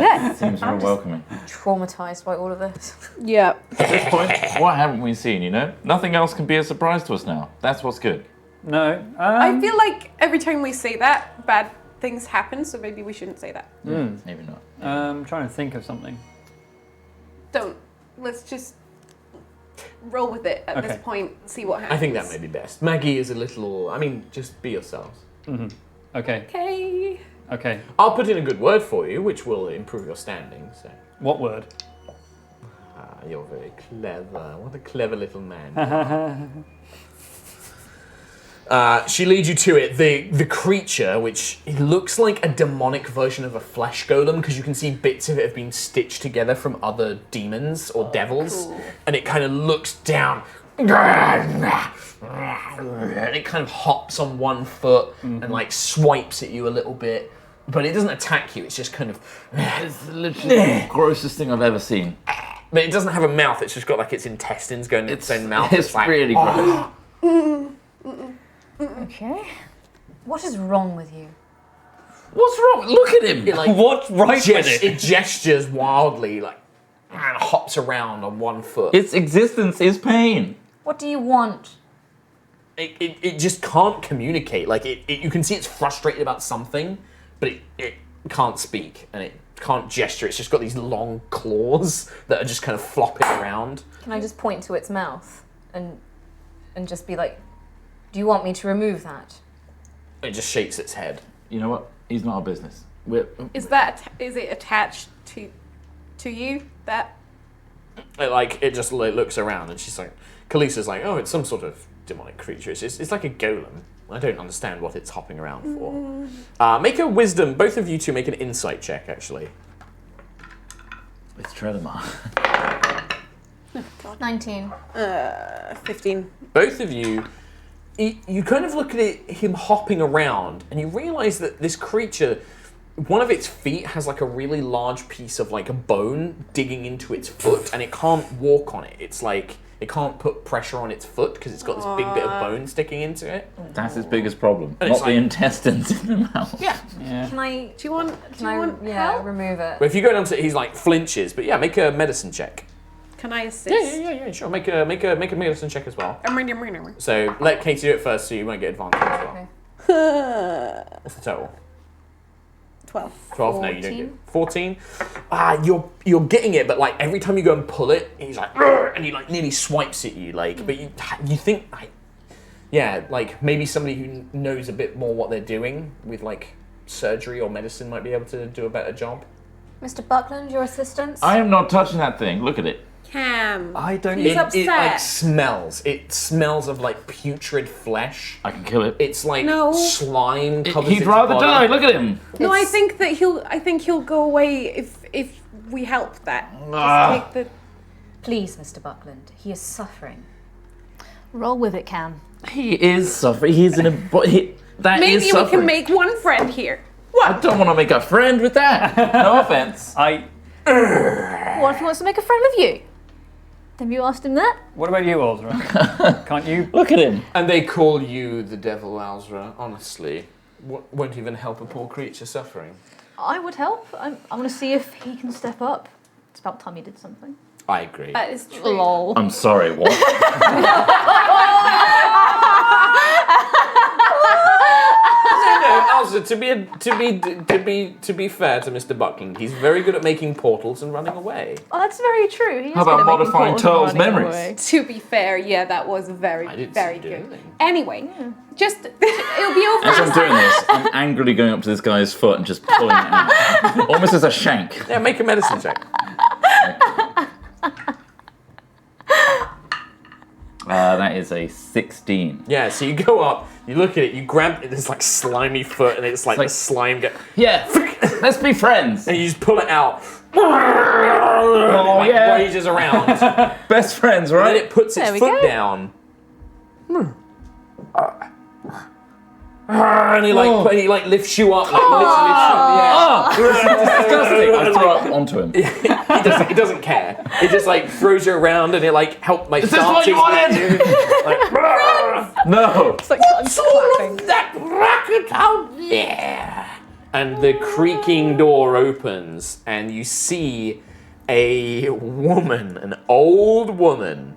Yeah, seems real welcoming. Traumatized by all of this. Yeah. At this point, what haven't we seen, Nothing else can be a surprise to us now. That's what's good. No. I feel like every time we say that, bad things happen, so maybe we shouldn't say that. Maybe not. I'm trying to think of something. Don't. let's just roll with it at this point. See what happens. I think that may be best. Maggie is a little. I mean, just be yourselves. Okay. Okay. Okay. I'll put in a good word for you, which will improve your standing. So. What word? You're very clever. What a clever little man. She leads you to it. The creature, which it looks like a demonic version of a flesh golem, because you can see bits of it have been stitched together from other demons or devils, and it kind of looks down. And it kind of hops on one foot and like swipes at you a little bit, but it doesn't attack you. It's just kind of. It's literally the grossest thing I've ever seen. But it doesn't have a mouth. It's just got like its intestines going in its own mouth. It's like, really gross. Okay. What is wrong with you? What's wrong? Look at him. It, like, What's right with it? It gestures wildly, like, and hops around on one foot. Its existence is pain. What do you want? It just can't communicate. Like, you can see it's frustrated about something, but it can't speak, and it can't gesture. It's just got these long claws that are just kind of flopping around. Can I just point to its mouth and just be like, do you want me to remove that? It just shakes its head. You know what? He's not our business. Is it attached to you? That It just looks around, and she's like, Khaleesi's like, oh, it's some sort of demonic creature. It's like a golem. I don't understand what it's hopping around for. Make a wisdom. Both of you two make an insight check, actually. It's Treademar. 19. 15. Both of you, you kind of look at him hopping around, and you realise that this creature, one of its feet has like a really large piece of like a bone digging into its foot, and it can't walk on it. It's like it can't put pressure on its foot because it's got this big bit of bone sticking into it. That's its biggest problem. And Not it's the like- intestines in the mouth. Yeah. Can I? Do you want help? remove it. But if you go down to, he's like flinches. But yeah, make a medicine check. Can I assist? Yeah, sure. Make a medicine check as well. Okay. So let Katie do it first, so you won't get advantage as well. Okay. What's the total? 12. 12? No, you don't get 14. You're getting it, but like every time you go and pull it, he's like, "Argh!" and he like nearly swipes at you. Like, but you think, like maybe somebody who knows a bit more what they're doing with like surgery or medicine might be able to do a better job. Mr. Buckland, your assistant? I am not touching that thing. Look at it. Cam. I don't. He's It upset. like smells. It smells of like putrid flesh. I can kill it. It's like No. slime covers He'd its rather body. die. Look at him. No, I think he'll go away if we help that. Just take the. Please, Mr. Buckland. He is suffering. Roll with it, Cam. He is suffering. He's in a. That Maybe is we suffering. can make one friend here. I don't want to make a friend with that. No offense. I. What if he wants to make a friend with you? Have you asked him that? What about you, Ozra? Can't you? Look at him. And they call you the devil, Alzra. Honestly, won't even help a poor creature suffering. I would help. I want to see if he can step up. It's about time he did something. I agree. That is true. Lol. I'm sorry. What? No, Alza, to be fair to Mr. Buckland, he's very good at making portals and running away. Oh, that's very true. He is How about good at making modifying portals Turtle's and running memories? away. To be fair, yeah, that was very, I didn't very see you do good. anything. Anyway, just it'll be over. As I'm doing this, I'm angrily going up to this guy's foot and just pulling it out. Almost as a shank. Yeah, make a medicine check. That is a 16. Yeah, so you go up, you look at it, you grab this like slimy foot, and it's like like- the slime Yeah, let's be friends. and you just pull it out. Oh, Like yeah. rages around. Best friends, And then right? it puts its There we foot go. down. And he lifts you up, like literally lifts you up. Yeah. Oh, this is disgusting. I throw up onto him. He doesn't care. He just like throws you around and it like Is this what you wanted? Like, No. It's like I'm clapping. that racket out there. And the creaking door opens and you see a woman, an old woman,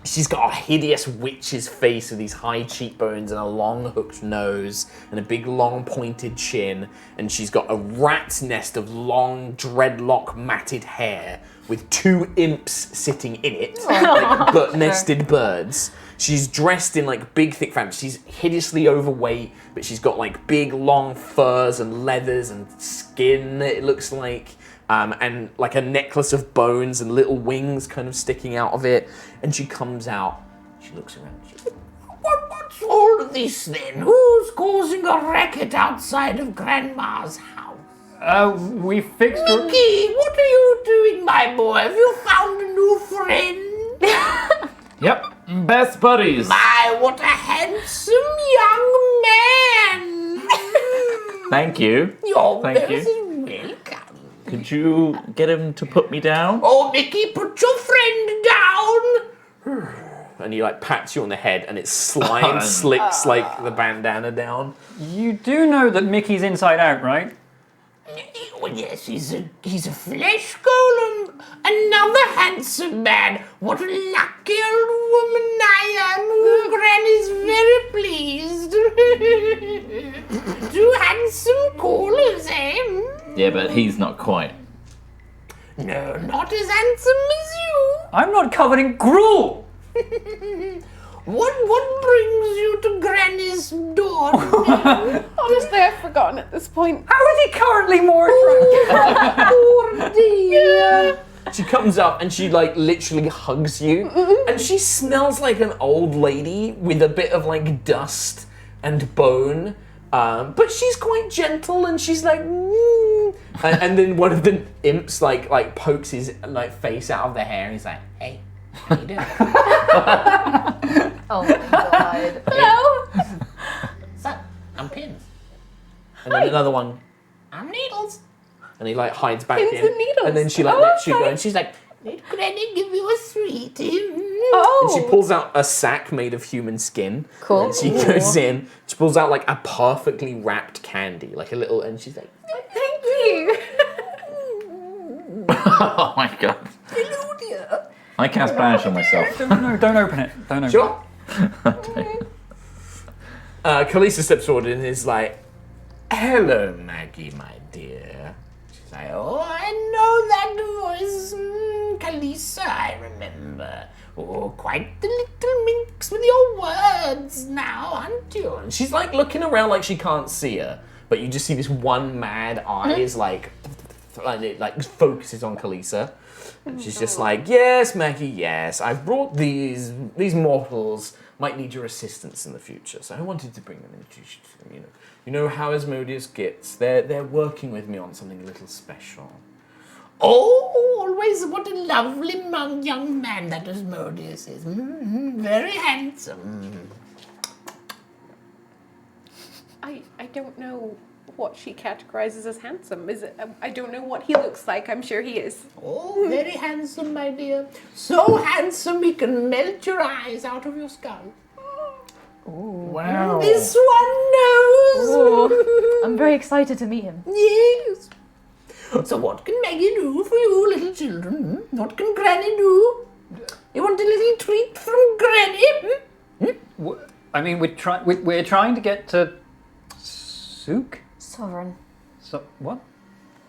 She's got a hideous witch's face with these high cheekbones and a long hooked nose and a big long pointed chin. And she's got a rat's nest of long dreadlock matted hair with 2 imps sitting in it, like nested birds. She's dressed in like big thick fabric. She's hideously overweight, but she's got like big long furs and leathers and skin, it looks like. And like a necklace of bones and little wings kind of sticking out of it. And she comes out, she looks around, she's like, What's all of this then? Who's causing a racket outside of Grandma's house? We fixed her. Mickey, what are you doing, my boy? Have you found a new friend? Yep, best buddies. My, what a handsome young man! Thank you. You're Thank very you. welcome. Could you get him to put me down? Oh, Mickey, put your friend down! and he like pats you on the head and its slime slicks like the bandana down. You do know that Mickey's inside out, right? Oh, yes, he's a flesh golem. Another handsome man. What a lucky old woman I am. Granny's very pleased. 2 handsome callers, eh? Yeah, but he's not quite. No, not as handsome as you. I'm not covered in gruel! What brings you to Granny's door? Honestly, I've forgotten at this point. How is he currently more attractive? Poor dear. She comes up and she like literally hugs you, and she smells like an old lady with a bit of like dust and bone. But she's quite gentle, and she's like, and then one of the imps like pokes his like face out of the hair, and he's like, hey, how you doing? Oh my god. Hello? So, I'm Pins. And then another one, I'm Needles. and he like hides back Pins in, and needles. and then she like Oh, lets you go, okay. and she's like, Did Granny give you a sweet? Oh. and she pulls out a sack made of human skin. Cool. And she goes in, she pulls out like a perfectly wrapped candy, like a little, and she's like, Thank you. Oh my god. Hello, dear. I cast banish on myself. No, don't open it. Don't open sure. it. Kalisa steps forward and is like, hello, Maggie, my dear. She's like, Oh, I know that voice. Kalisa, I remember. Oh, quite the little minx with your words now, aren't you? and she's like looking around like she can't see her, but you just see this one mad eyes like it like focuses on Kalisa. And she's just like, yes, Maggie, yes, I've brought these mortals might need your assistance in the future, so I wanted to bring them introduce you to them, you know how Asmodeus gets. They're working with me on something a little special. Oh, always what a lovely young man that Asmodeus is. Very handsome. I don't know what she categorizes as handsome. Is it? I don't know what he looks like. I'm sure he is. Oh, very handsome, my dear. So handsome he can melt your eyes out of your skull. Wow. This one knows. I'm very excited to meet him. Yes. So what can Maggie do for you little children? What can Granny do? You want a little treat from Granny? I mean, we're trying to get to Sook? Sovereign. So, what?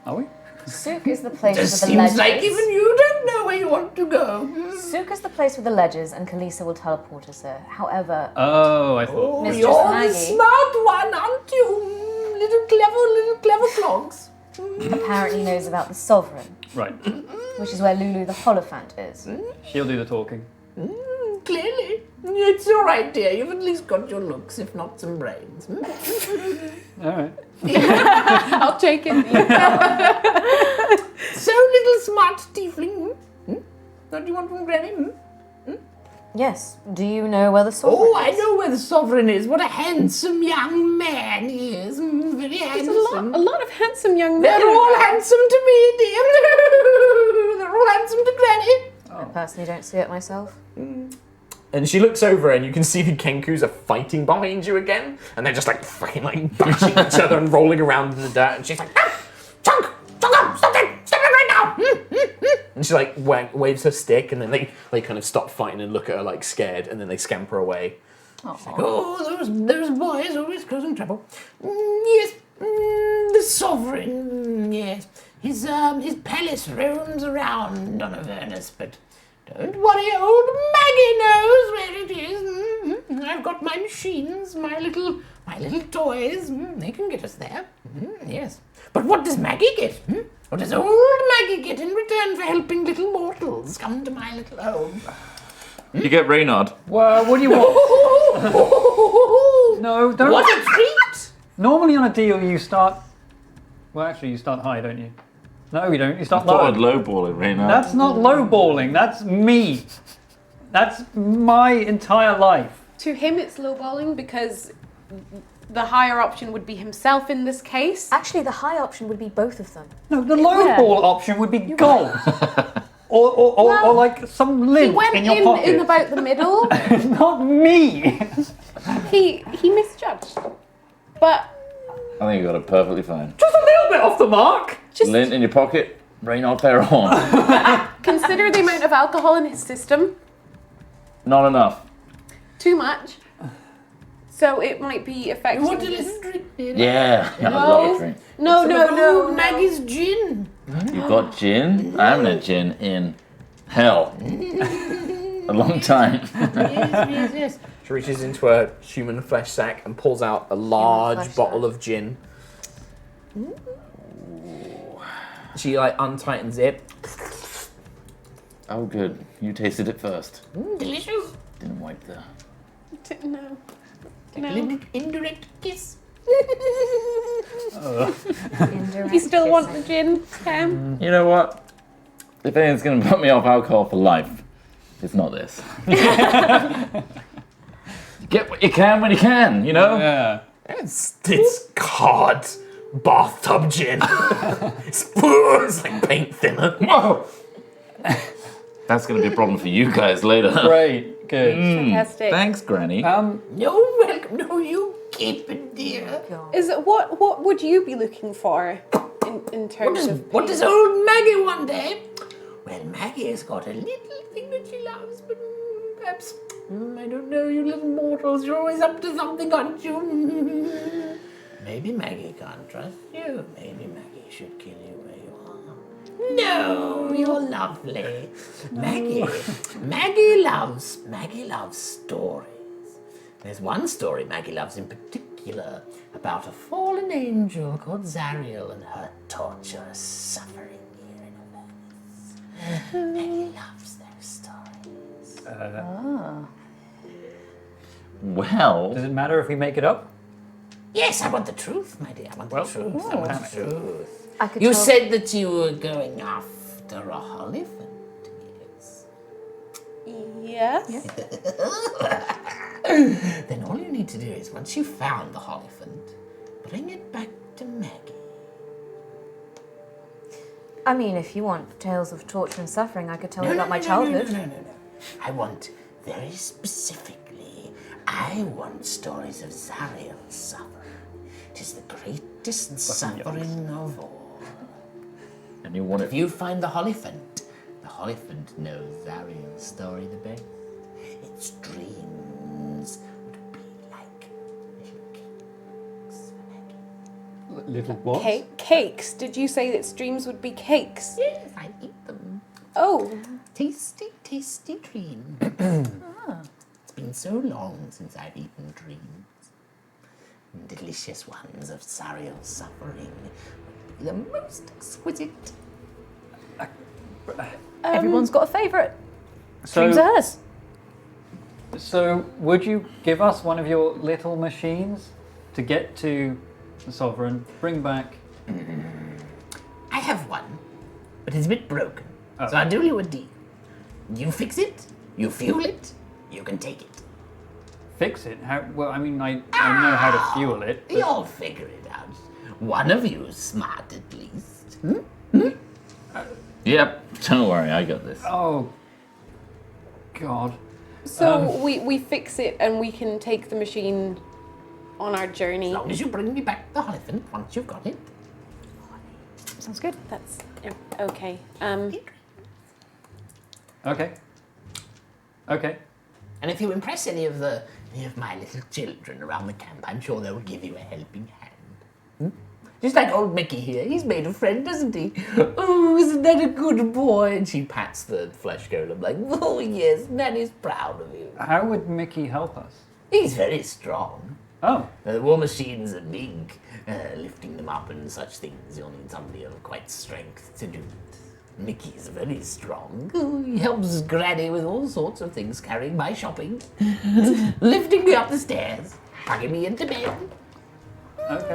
Are we? Sook is the place Just with the seems ledges. like even you don't know where you want to go. Sook is the place with the ledges, and Kalisa will teleport us there. However, Oh, I thought. Oh, Mistress you're Maggie. the smart one, aren't you? Little clever clogs. apparently knows about the Sovereign, Right. which is where Lulu the Holophant is. She'll do the talking. Clearly. It's all right, dear. You've at least got your looks, if not some brains. All right. I'll take it. So little smart tiefling. What do you want from Granny? Yes. Do you know where the Sovereign Oh, I is? know where the Sovereign is. What a handsome young man he is. Very There's handsome. a lot of handsome young men. They're all around. handsome to me, dear. They're all handsome to Granny. I personally don't see it myself. And she looks over and you can see the Kenkus are fighting behind you again. And they're just like fucking like bashing each other and rolling around in the dirt. And she's like, ah, Chunk, up, stop it right now. And And she like waves her stick, and then they kind of stop fighting and look at her like scared, and then they scamper away. She's like, oh, those boys always causing trouble. Yes, the sovereign. Yes, his palace roams around on Avernus, but don't worry, old Maggie knows where it is. I've got my machines, my little toys. They can get us there. Yes, but what does Maggie get? What does old Maggie get in return for helping little mortals come to my little home? You get Reynard. Well, what do you want? No, don't. What a treat! Normally on a deal you start... Well, actually you start high, don't you? No, you don't. You I start thought low. I'd lowball it, Reynard. That's not lowballing. That's me. That's my entire life. To him, it's lowballing because the higher option would be himself in this case. Actually, the high option would be both of them. No, the lowball option would be gold. Or like some He lint went in your pocket. in about the middle. Not me. he misjudged. But I think you got it perfectly fine. Just a little bit off the mark. Lint in your pocket, Reynard pair on. consider the amount of alcohol in his system. Not enough. Too much. So it might be affecting What a his... little drink, dear. Yeah, I love a drink. No. Maggie's gin. You've got gin? I haven't had gin in hell. A long time. Yes. She reaches into her human flesh sack and pulls out a large flesh bottle of gin. She like untightens it. Oh, good. You tasted it first. Delicious. Didn't wipe the... No. A little indirect kiss. You still want the gin, Cam? You know what? If anything's going to put me off alcohol for life, it's not this. Get what you can when you can, you know? Yeah. It's hard bathtub gin. It's like paint thinner. Whoa! That's going to be a problem for you guys later. Great. Good. Fantastic. Thanks, Granny. No, welcome. No, you keep it, dear. Is it what would you be looking for in terms of What does old Maggie want, eh? Well, Maggie has got a little thing that she loves, but perhaps, I don't know, you little mortals, you're always up to something, aren't you? Maybe Maggie can't trust you. Maybe Maggie should kill you where you are. No, you're lovely. Maggie loves stories. There's one story Maggie loves in particular about a fallen angel called Zariel and her torturous suffering here in Avernus. Maggie loves those stories. Well, Does it matter if we make it up? Yes, I want the truth, my dear. I want the truth. I want damn the it. truth. I could You tell- said that you were going after a Hollyphant, yes? Yes. Then all you need to do is, once you've found the Hollyphant, bring it back to Maggie. I mean, if you want tales of torture and suffering, I could tell you about my childhood. No. I want, very specifically, I want stories of Zariel's suffering. It is the greatest suffering of all. and you want If it... you find the Hollyphant knows Zariel's story the best. Its dreams would be like little cakes for Maggie. Little what? Cakes. Did you say that streams would be cakes? Yes, I eat them. Oh. Tasty, tasty dreams. It's been so long since I've eaten dreams. Delicious ones of Zariel's suffering would be the most exquisite. Everyone's got a favourite. Dreams So, are hers. so would you give us one of your little machines to get to the Sovereign, bring back... I have one, but it's a bit broken. Oh. So I'll do you a deal. You fix it, you fuel it, you can take it. Fix it? How? Well, I mean, I know how to fuel it. But You'll figure it out. One of you's smart at least. Yep, don't worry, I got this. oh, God. So we fix it and we can take the machine on our journey. As long as you bring me back the Hollyphant once you've got it. Sounds good. That's okay. Okay. Okay. And if you impress any of my little children around the camp, I'm sure they'll give you a helping hand. Just like old Mickey here. He's made a friend, doesn't he? Oh, isn't that a good boy? And she pats the flesh golem like, oh, yes, Nanny's proud of you. How would Mickey help us? He's very strong. Oh. The war machines are big. Lifting them up and such things, you'll need somebody of quite strength to do it. Mickey's very strong. He helps Granny with all sorts of things, carrying my shopping, lifting me up the stairs, tucking me into bed. Okay.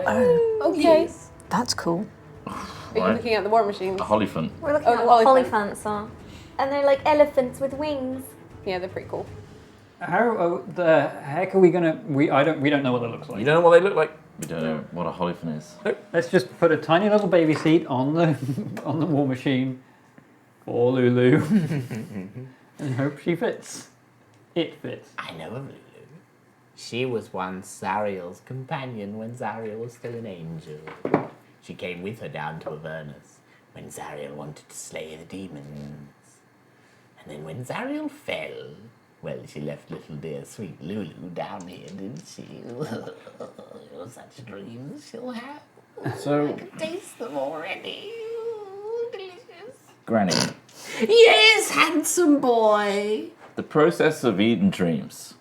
Okay. Yes. That's cool. Are you looking at the war machines? A Hollyphant. We're looking Oh, at the what Hollyphant. Hollyphants are. And they're like elephants with wings. Yeah, they're pretty cool. How the heck are we gonna? We don't know what it looks like. You don't know what they look like? We don't know what a Hollyphant is. Let's just put a tiny little baby seat on the on the war machine for Lulu and hope she fits. It fits. I know of Lulu. She was once Zariel's companion when Zariel was still an angel. She came with her down to Avernus when Zariel wanted to slay the demons. And then when Zariel fell, well, she left little dear sweet Lulu down here, didn't she? Such dreams she'll have. So, I can taste them already. Ooh, delicious. Granny, Yes, handsome boy. the process of eating dreams.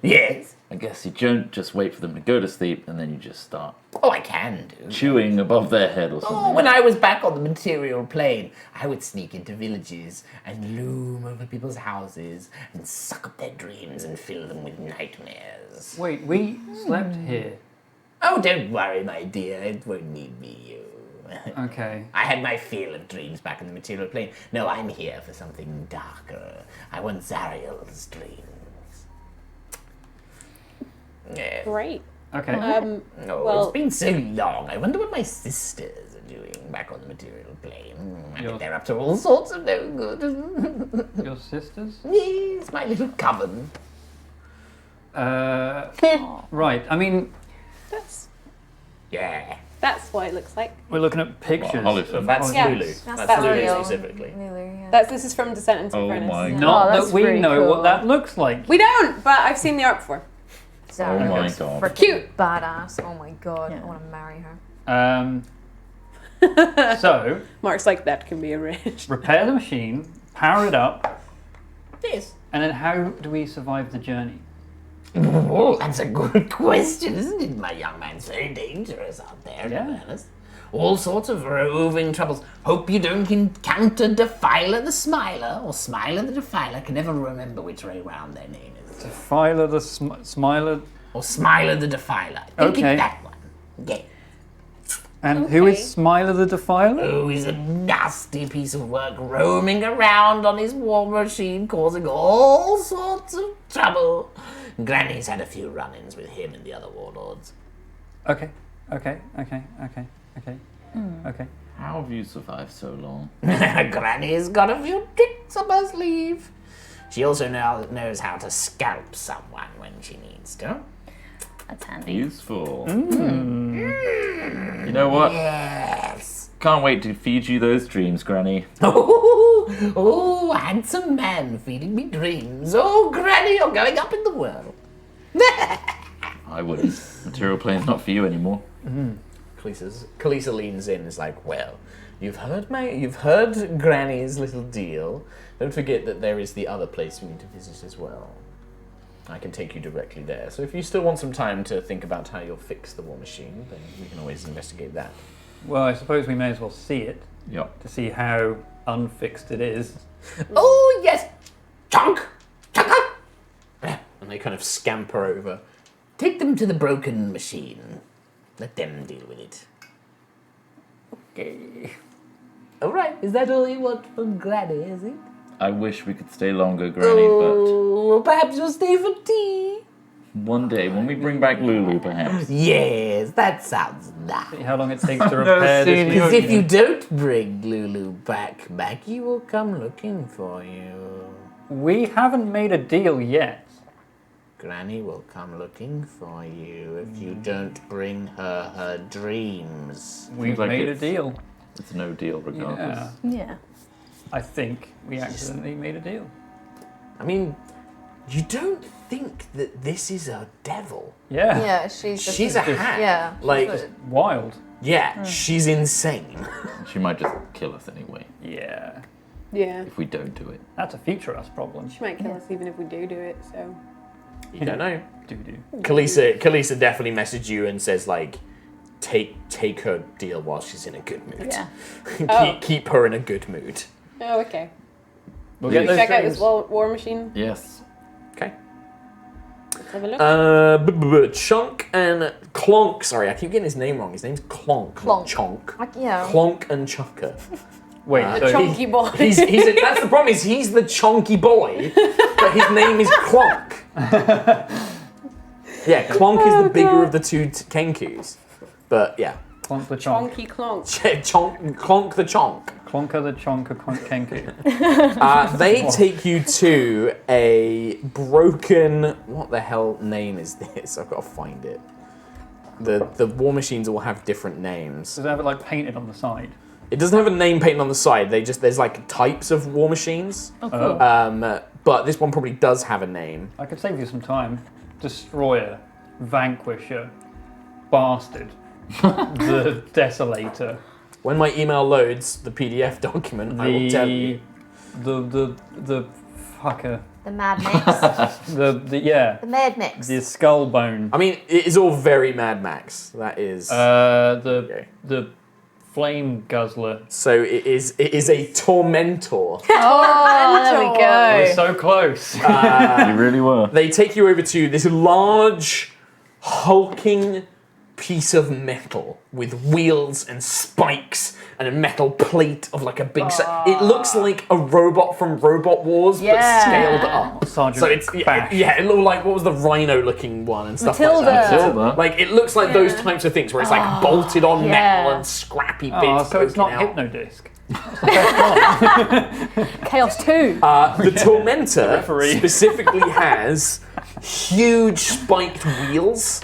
Yes. I guess you don't just wait for them to go to sleep and then you just start Oh, I can do. chewing above their head or something. Oh, when I was back on the material plane, I would sneak into villages and loom over people's houses and suck up their dreams and fill them with nightmares. Wait, we slept here. Oh, don't worry, my dear. It won't need me, you. Okay. I had my fill of dreams back in the material plane. No, I'm here for something darker. I want Zariel's dreams. Yeah. Great. Okay. Oh, Well- it's been so long. I wonder what my sisters are doing back on the material plane. I Your- bet they're up to all sorts of no good. Your sisters? Yes, my little coven. Right. I mean, Yeah. That's what it looks like. we're looking at pictures. Hollyphant. That's Yeah. Lulu. That's Lulu Lulu. specifically. Lulu, yeah. This is from Descent into Oh Avernus. my Yeah. Not Oh, that's that we pretty know cool. what that looks like. We don't, but I've seen the art before. Zara Oh my looks God. freaking Cute. badass. Oh my god, Yeah. I want to marry her. So, Mark's like, that can be arranged. repair the machine, power it up, Yes. and then how do we survive the journey? Oh, that's a good question, isn't it, my young man? So dangerous out there, Yeah. to be honest. All sorts of roving troubles. Hope you don't encounter Defiler the Smiler, or Smiler the Defiler. I can never remember which way round their name is. Filer the Smiler. Or Smiler the Defiler. I think Okay. it's that one. Yeah. And who is Okay. Smiler the Defiler? Oh, he's a nasty piece of work, roaming around on his war machine, causing all sorts of trouble. Granny's had a few run-ins with him and the other warlords. Okay. Okay. How have you survived so long? Granny's got a few tricks up her sleeve. She also knows how to scalp someone when she needs to. That's handy. Useful. You know what? Yes. Can't wait to feed you those dreams, Granny. Oh, handsome man feeding me dreams. Oh, Granny, you're going up in the world. I wouldn't. Material plane's not for you anymore. Kalisa leans in and is like, well, you've heard Granny's little deal. Don't forget that there is the other place we need to visit as well. I can take you directly there. So if you still want some time to think about how you'll fix the war machine, then we can always investigate that. Well, I suppose we may as well see it Yep. to see how unfixed it is. Oh, yes. Chunk. Chunk. And they kind of scamper over. Take them to the broken machine. Let them deal with it. Okay. All right. Is that all you want from Granny, is it? I wish we could stay longer, Granny, Oh, perhaps you'll stay for tea. but one day when we bring back Lulu, perhaps. Yes, that sounds nice. See how long it takes to repair this Because machine. if you don't bring Lulu back, Maggie will come looking for you. We haven't made a deal yet. Granny will come looking for you if you don't bring her her dreams. We've like made a it's- deal. It's no deal regardless. Yeah. Yeah. I think we accidentally made a deal. I mean, you don't think that this is a devil. Yeah. Yeah, she's just... She's a hack. Yeah. Like, Wild. yeah, she's insane. She might just kill us anyway Yeah. Yeah. if we don't do it. That's a future us problem. She might kill us even if we do it, so. You don't know. Do. Kalisa definitely messaged you and says, like, take her deal while she's in a good mood. Yeah. keep her in a good mood. Oh, okay. We'll Yeah. get those Check out dreams. this war machine. Yes. Okay. Let's have a look. Chunk and Clonk. Sorry, I keep getting his name wrong. His name's Clonk, not Chonk. Yeah. Clonk and Chucker. Wait, The so chunky boy. That's the problem. He's the chonky boy, but his name is Clonk. Yeah, Clonk is the bigger of the two Kenkus. But yeah, Clonk the Chonk. Chonky clonk. Clonk the Chonk. Clonker the Chonker Kenku. They take you to a broken. What the hell name is this? I've got to find it. The war machines all have different names. Does it have it like painted on the side? It doesn't have a name painted on the side. There's like types of war machines. Oh, cool. But this one probably does have a name. I could save you some time. Destroyer, Vanquisher, Bastard, the Desolator. When my email loads the PDF document, I will tell you. The fucker. The Mad Mix. The The Mad Mix. the skull bone. I mean, it is all very Mad Max. That is. The flame guzzler. So it is a Tormentor. Oh, there we We're go. so close. You really were. They take you over to this large, hulking piece of metal with wheels and spikes and a metal plate of like a big. It looks like a robot from Robot Wars, but Yeah. scaled up. Sergeant So it's Bash. it looked like what was the rhino-looking one and stuff like Matilda. that. Matilda. Like it looks like those types of things where it's like bolted on yeah. metal and scrappy bits. Oh, so it's not poking out. Hypnodisc. Chaos 2. The Tormentor referee. specifically has huge spiked wheels.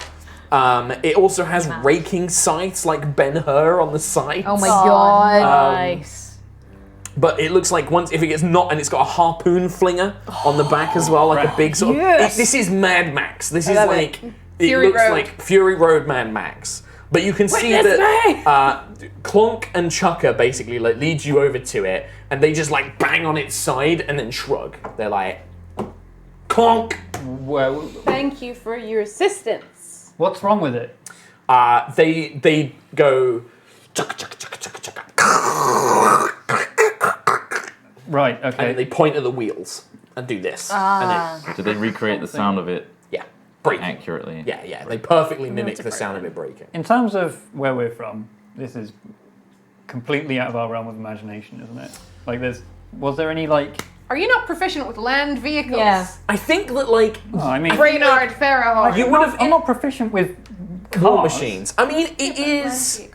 It also has raking sights like Ben-Hur on the sides. Oh my god. Nice. But it looks like if it gets knocked, and it's got a harpoon flinger on the back as well, like a big sort of. Yes. This is Mad Max. This is love like it. it Fury looks Road. like Fury Road Mad Max. But you can see Witness that Clonk and Chucker basically like lead you over to it, and they just like bang on its side and then shrug. They're like, Clonk. Well, Thank you for your assistance. what's wrong with it? They go. Chucka, chucka, chucka, chucka, chucka, Right, and okay. they point at the wheels and do this. And Did they recreate the sound of it yeah, breaking. accurately? Yeah, they perfectly mimic the sound of it breaking. In terms of where we're from, this is completely out of our realm of imagination, isn't it? Like, was there any, like... Are you not proficient with land vehicles? Yeah. I think that, like, Oh, I mean, Reynard Farrahar. you would have I'm not proficient with war cars. machines. I mean, it is.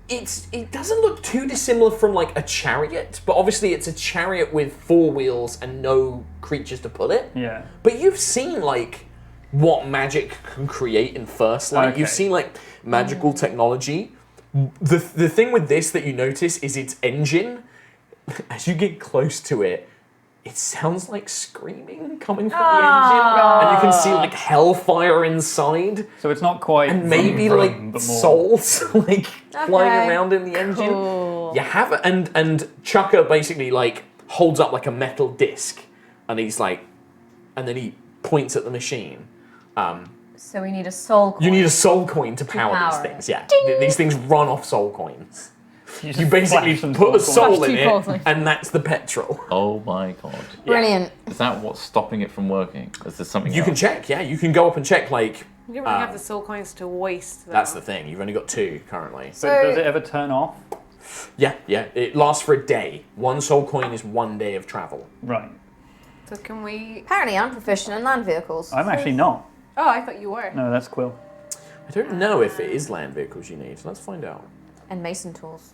It doesn't look too dissimilar from like a chariot, but obviously it's a chariot with four wheels and no creatures to pull it. Yeah. But you've seen like what magic can create in First Light. Okay. You've seen like magical technology. The thing with this that you notice is its engine. As you get close to it, it sounds like screaming coming from the engine, and you can see like hellfire inside, So it's not quite... and maybe vroom, like vroom, but more... souls like flying Okay. around in the engine. Cool. You have it, and Chucker basically like holds up like a metal disc, and he's like, and then he points at the machine. So we need a soul coin. You need a soul coin to power these power it. things. Yeah, these things run off soul coins. just You basically flash them put a towards soul Flash in two it, coins. and that's the petrol. Oh my god. Brilliant. Is that what's stopping it from working? Is there something You else? can check, yeah. You can go up and check, like, You don't really have the soul coins to waste. Though. that's the thing. You've only got 2 currently. But does it ever turn off? Yeah. It lasts for a day. 1 soul coin is 1 day of travel. Right. So can we? Apparently I'm proficient in land vehicles. I'm actually not. Oh, I thought you were. No, that's Quill. I don't know if it is land vehicles you need. Let's find out. And mason tools.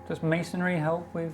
Does masonry help with...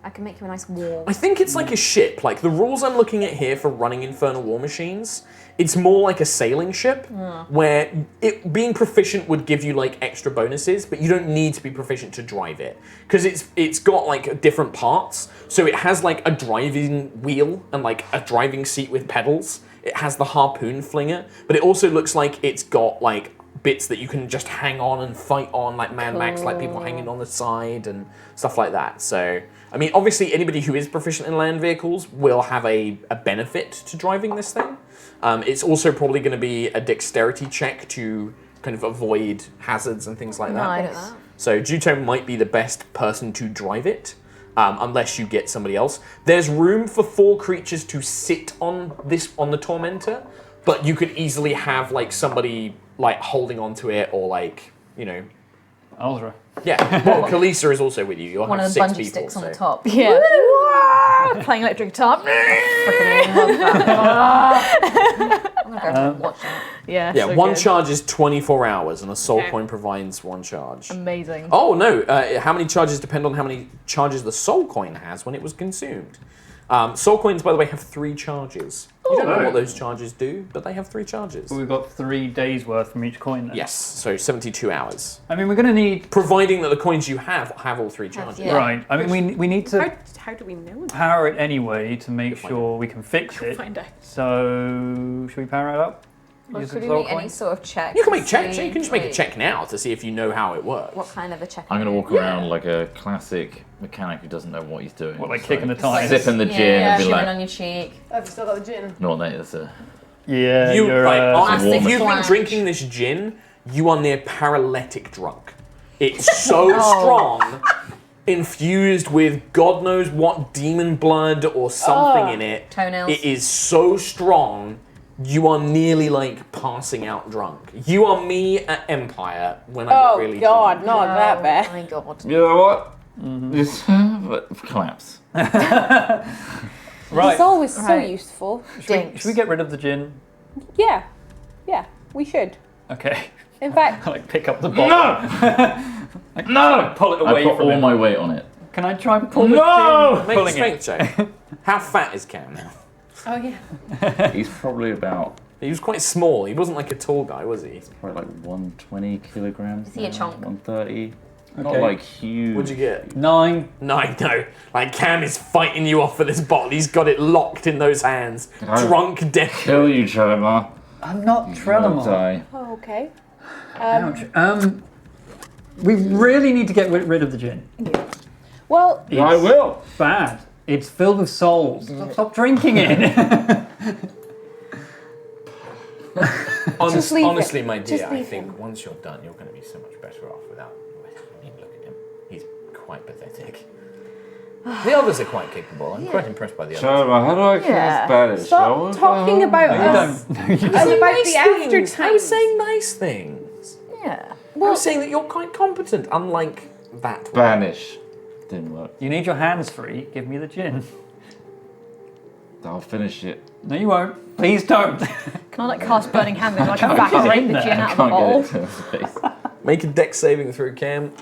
I can make you a nice wall. I think it's like a ship. Like the rules I'm looking at here for running infernal war machines, it's more like a sailing ship, where it being proficient would give you like extra bonuses, but you don't need to be proficient to drive it because it's got like different parts. So it has like a driving wheel and like a driving seat with pedals. It has the harpoon flinger, but it also looks like it's got like bits that you can just hang on and fight on, like Mad Max, like people hanging on the side and stuff like that. So, I mean, obviously anybody who is proficient in land vehicles will have a benefit to driving this thing. It's also probably going to be a dexterity check to kind of avoid hazards and things like that. Nice. So Juto might be the best person to drive it, unless you get somebody else. There's room for 4 creatures to sit on the Tormentor, but you could easily have like somebody like holding onto it or like, you know. Alzra. Yeah, well, Kalisa is also with you. You'll One have of the 6 bungee people. sticks on the So. top. Yeah. Playing electric guitar. Freaking love that. I'm gonna go watch that. Yeah. Yeah, so one good. charge is 24 hours, and a soul Okay. coin provides 1 charge. Amazing. Oh no! How many charges depend on how many charges the soul coin has when it was consumed. Soul coins, by the way, have 3 charges. You don't know what those charges do, but they have 3 charges. We've got 3 days worth from each coin then. Yes, so 72 hours. I mean, we're going to need... Providing that the coins you have all 3 charges. Yeah. Right. I mean, we need to How do we know that? power it anyway to make sure we can fix it. Find out. So, should we power it up? Well, Use could the we soul make any coin? sort of check? You can make to check. see, You can just make a like, check now to see if you know how it works. What kind of a check? I'm going to walk around like a classic mechanic who doesn't know what he's doing. What, like So kicking the tires? Sipping the gin Yeah, and be shivering like, on your cheek. I've still got the gin. no, mate, that's a... Yeah, You you're... like, Plastic if you've been flange. drinking this gin, you are near paralytic drunk. It's so strong, infused with God knows what demon blood or something in it. Toenails. It is so strong, you are nearly like passing out drunk. You are me at Empire when I Oh get really God, drunk. not that bad. Oh my God. You know what? This collapse. Right. It's always so Right. useful. Dinks. Should we get rid of the gin? Yeah, we should. Okay. In fact, Like pick up the bottle. No! Pull it I away put from all him. my weight on it. Can I try and pull the No! gin? Make a Pulling strength check. How fat is Cam now? oh yeah. He's probably about He was quite small. He wasn't like a tall guy, was he? probably like 120 kilograms. Is he a now, chonk? 130. Not Okay. like huge. What'd you get? 9. No. Like Cam is fighting you off for this bottle. He's got it locked in those hands. No. Drunk death. Kill you, Trevor. I'm not Won't Trelemar. die. Oh, okay. Ouch. We really need to get rid of the gin. Well, I It's will. bad. It's filled with souls. Stop drinking it. Just leave it. Honestly, my dear, Just I leave think him. once you're done, you're going to be so much better off without. I mean, look at him. He's quite pathetic. The others are quite capable. I'm quite impressed by the others. Trevor, how do I kill Yeah. Spanish? stop talking about You us don't. and about the after I time. was saying nice things. Yeah. I was saying that you're quite competent, unlike that one. Spanish. Didn't work. You need your hands free. Give me the gin. I'll finish it. No, you won't. Please don't. Can I like cast burning hand and I can How is it evaporate in the there? gin I out of the can't bottle? get it to his face. Make a dex saving throw, Cam.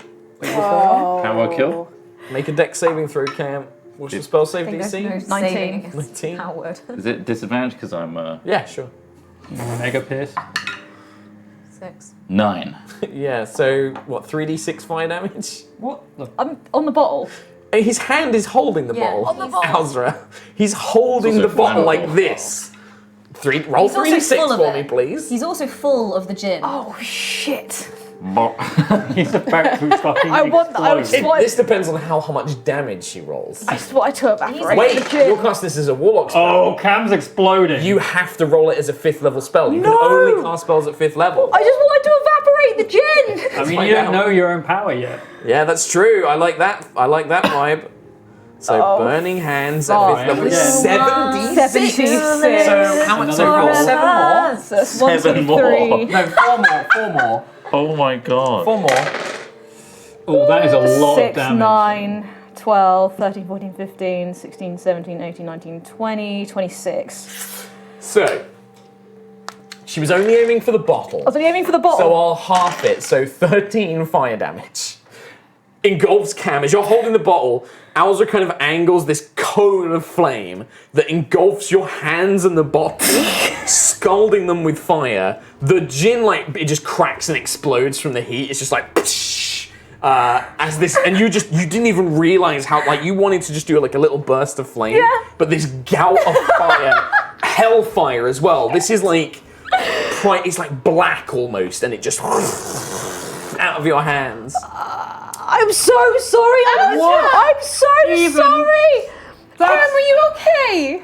Oh. How do I kill? Make a dex saving throw, Cam. What's your spell save I think there's no DC? 19. saving against 19. Howard. Is it disadvantage because I'm Yeah, sure. Mega pierce. 6. 9? Yeah, so what, 3d6 fire damage? What? Look. I'm on the bottle. His hand is holding the Yeah, bottle. on the bottle. Alzra. He's holding It's the also bottle like flammable. this. Roll He's also 3d6 full of for it. me, please. He's also full of the gin. Oh shit! He's about to fucking I want. I explode. just want. This depends on how much damage she rolls. I just wanted to evaporate Wait, the gin. you'll cast this as a warlock spell. Oh, Cam's exploding. You have to roll it as a 5th level spell. You can only cast spells at 5th level. I just wanted to evaporate the gin. I mean, find you don't out. know your own power yet. Yeah, that's true. I like that. I like that vibe. So burning hands at 5th level is Again. 7d6. 76. So how much? So Another roll roll. 7 more. So that's 123. No, 4 more. 4 more. Oh my god. 4 more. Oh, that is a lot 6, of damage. 9, 12, 13, 14, 15, 16, 17, 18, 19, 20, 26. So she was only aiming for the bottle. I was only aiming for the bottle. So I'll half it. So 13 fire damage. engulfs Cam. As you're holding the bottle, Alza kind of angles this cone of flame that engulfs your hands and the bottle, scalding them with fire. The gin, like, it just cracks and explodes from the heat. It's just like, as this, and you didn't even realize how, like, you wanted to just do like a little burst of flame, but this gout of fire, hellfire as well. This is like, it's like black almost, and it just out of your hands. I'm so sorry. I'm so sorry. Cam, are you okay?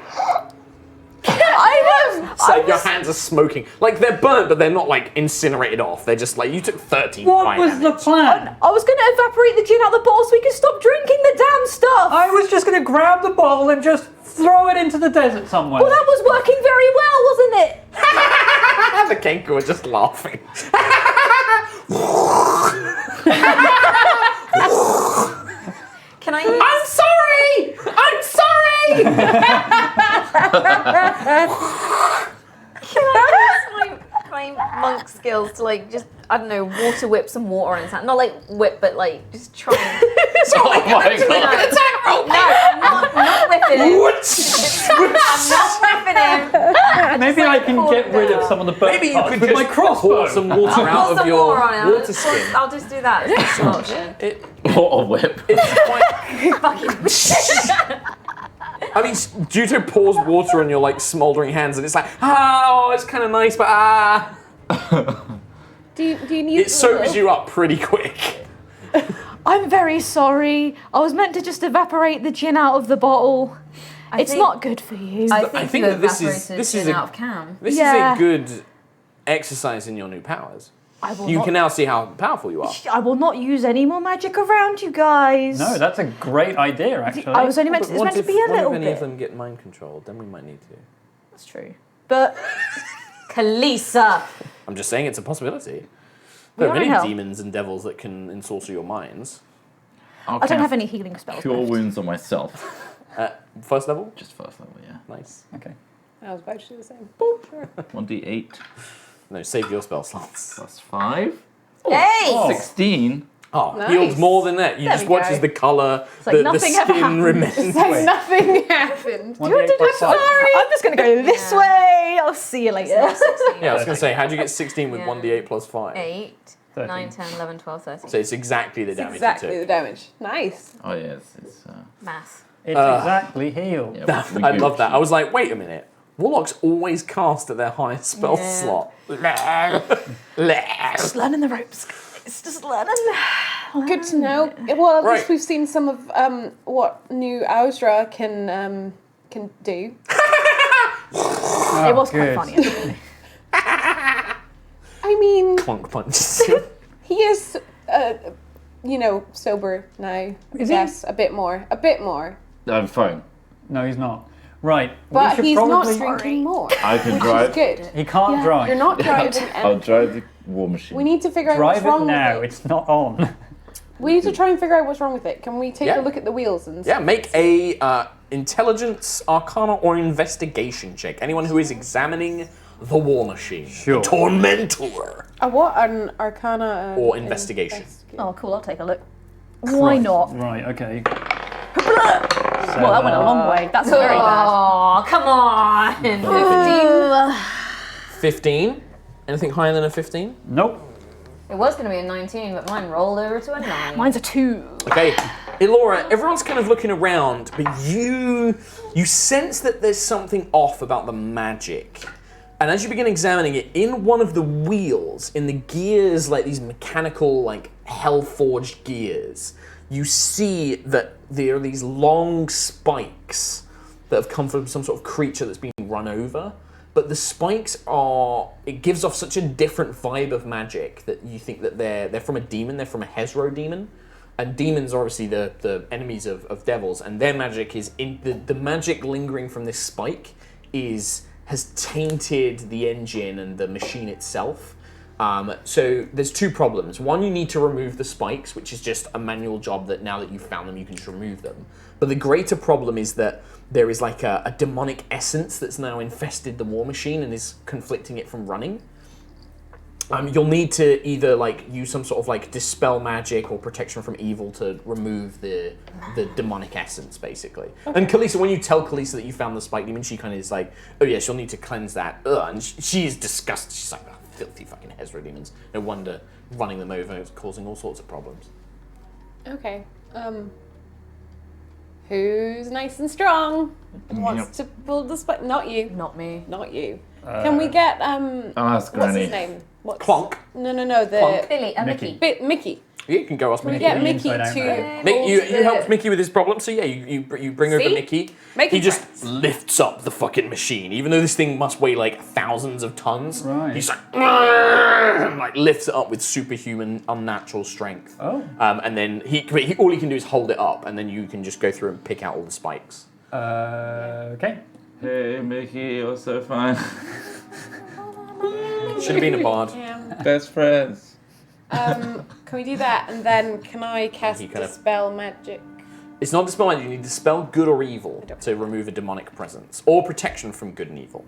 So your hands are smoking. Like, they're burnt, but they're not, like, incinerated off. They're just, like, you took 13 What fire was the damage. plan? I was going to evaporate the gin out of the bottle so we could stop drinking the damn stuff. I was just going to grab the bottle and just throw it into the desert somewhere. Well, that was working very well, wasn't it? The Kenku are just laughing. Can I? I'm sorry! I'm sorry! Can I use my monk skills to like just water whip some water and something? Not like whip, but like just try and. Oh my god. Attack roll! No, I'm not whipping him. I'm not whipping him. Maybe I can get rid of some of the burnt Maybe you parts could with just my crossbow. pour some water I'll out pour of some your more on it. water skin. I'll just do that. It's an option. What a whip. It's quite... Fucking. I mean, Juto pours water on your, like, smouldering hands, and it's like, oh, it's kind of nice, but Do you need? It sobers you up pretty quick. I'm very sorry. I was meant to just evaporate the gin out of the bottle. It's think- not good for you. I think think that this is out of Cam. This Yeah. is a good exercise in your new powers. I will You not, can now see how powerful you are. I will not use any more magic around you guys. No, that's a great idea, actually. I was only meant to, it's meant to be a little if any bit. of them get mind controlled, then we might need to. That's true. But Kalisa. I'm just saying it's a possibility. There are are in many hell. demons and devils that can ensorcel your minds. I'll I don't have cast any healing spells. Cure left. wounds on myself. First level? Just first level, yeah. Nice. Okay. I was about to do the same. Sure. 1d8 No, save your spell slots. plus 5. Hey! 16. Oh, Nice. healed more than that. You There just we watch go. as the colour, like the nothing ever skin happened. remains. It's like nothing happened. 1d8 plus 5. I'm just going to go this Yeah. way. I'll see you later. Yeah, I was going to say, how'd you get 16 with Yeah. 1d8 plus 5? 8, 13. 9, 10, 11, 12, 13. So it's exactly the It's damage exactly you the took. damage. Nice. Oh, yes. It's, Math. It's exactly healed. yeah, we I do love that. cheat. I was like, wait a minute. Warlocks always cast at their highest spell Yeah. slot. Just learning the ropes. It's just learning. Good to know. Well, at Right. least we've seen some of what new Ausra can do. It was quite good. funny. Actually. I mean, Clunk punches. he is, sober now. Is he? Yes, a bit more. Phone. No, he's not. Right. But we should he's probably... not drinking more, I can which drive. is good. He can't drive. You're not driving. I'll And drive the war machine. we need to figure out what's Drive it wrong now. with it. It's not on. We need to try and figure out what's wrong with it. Can we take Yeah. a look at the wheels and Yeah, make a intelligence, arcana, or investigation check. Anyone who is examining the war machine. Sure. The Tormentor. what an arcana Or investigation. Oh, cool. I'll take a look. Why not? Right, okay. Well, that went a long way. That's very bad. Oh, come on! 15. Anything higher than a 15? Nope. It was going to be a 19, but mine rolled over to a 9. Mine's a 2. Okay, Elora, everyone's kind of looking around, but you sense that there's something off about the magic. And as you begin examining it, in one of the wheels, in the gears, like these mechanical, like hell-forged gears, you see that there are these long spikes that have come from some sort of creature that's been run over. But the spikes it gives off such a different vibe of magic that you think that they're from a demon, they're from a Hezro demon. And demons are obviously the enemies of devils, and their magic is, the magic lingering from this spike has tainted the engine and the machine itself. So there's two problems. One, you need to remove the spikes, which is just a manual job that now that you've found them, you can just remove them. But the greater problem is that there is like a demonic essence that's now infested the war machine and is conflicting it from running. You'll need to either like use some sort of like dispel magic or protection from evil to remove the demonic essence, basically. Okay. And Kalisa, when you tell Kalisa that you found the spike demon, she kind of is like, oh yes, you'll need to cleanse that. Ugh, and she is disgusted. She's like, oh, filthy fucking Hezra demons. No wonder running them over is causing all sorts of problems. Okay. Who's nice and strong and wants to pull the spike? Not you. Not me. Not you. Can we get I'll ask what's Granny. his name? Clonk. No. Clonk. Billy, Mickey. Mickey. You can go ask Can we Mickey. get Mickey inside out, to? mate. You helped Mickey with his problem, so yeah, you bring over See? Mickey. Making He just friends. lifts up the fucking machine, even though this thing must weigh like thousands of tons. Right. He's like lifts it up with superhuman, unnatural strength. Oh. And then he all he can do is hold it up, and then you can just go through and pick out all the spikes. Okay. Hey, Mickey, you're so fine. Should have been a bard. Yeah. Best friends. Can we do that? And then can I cast He kind of- dispel magic? It's not dispel magic. You need to dispel good or evil to remove a demonic presence, or protection from good and evil.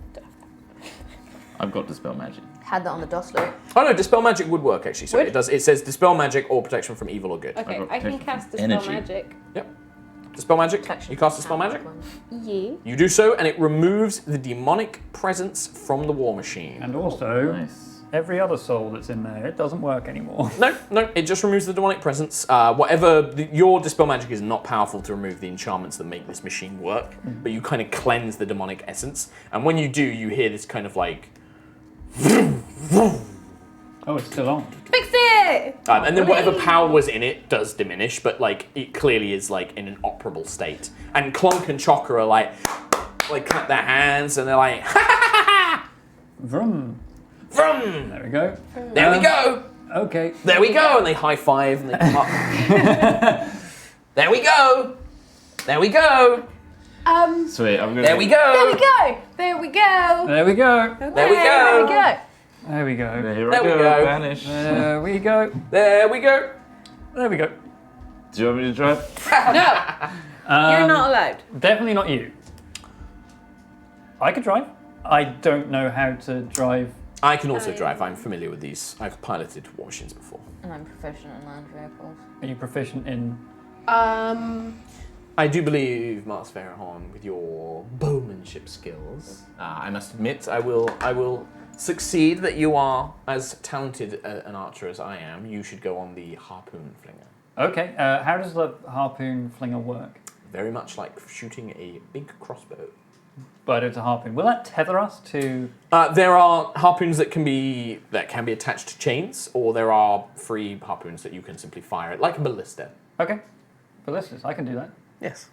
I've got dispel magic. Had that on the Doslo. Oh no, dispel magic would work actually. So Would? it does. It says dispel magic or protection from evil or good. Okay, got I can protection cast from dispel energy. magic. Yep. Dispel magic. Protection You cast dispel magic. Yeah. You do so, and it removes the demonic presence from the war machine. And also, Nice. every other soul that's in there, it doesn't work anymore. No, it just removes the demonic presence. Your dispel magic is not powerful to remove the enchantments that make this machine work, but you kind of cleanse the demonic essence. And when you do, you hear this kind of like, Oh, it's still on. Fix it! and then whatever power was in it does diminish, but like it clearly is like in an operable state. And Clonk and Chokka are like clap their hands, and they're like, ha ha ha Vroom. ha, vroom. There we go. There we go. Okay. There we go, and they high five and they come up. There we go. There we go. Sweet, I'm gonna. There we go. Go! There we go! There we go. There we There we go. go! There we go. There There we we go. go. Vanish. There we go. There we go. There we go. Do you want me to drive? No! You're not allowed. Definitely not you. I could drive. I don't know how to drive. I can also drive. I'm familiar with these. I've piloted war machines before. And I'm proficient in land vehicles. Are you proficient in? I do believe, Mars Farahon, with your bowmanship skills, I must admit, I will succeed that you are as talented an archer as I am. You should go on the harpoon flinger. Okay. How does the harpoon flinger work? Very much like shooting a big crossbow. But it's a harpoon. Will that tether us to? There are harpoons that can be attached to chains, or there are free harpoons that you can simply fire it, like a ballista. Okay. Ballistas. I can do that. Yes.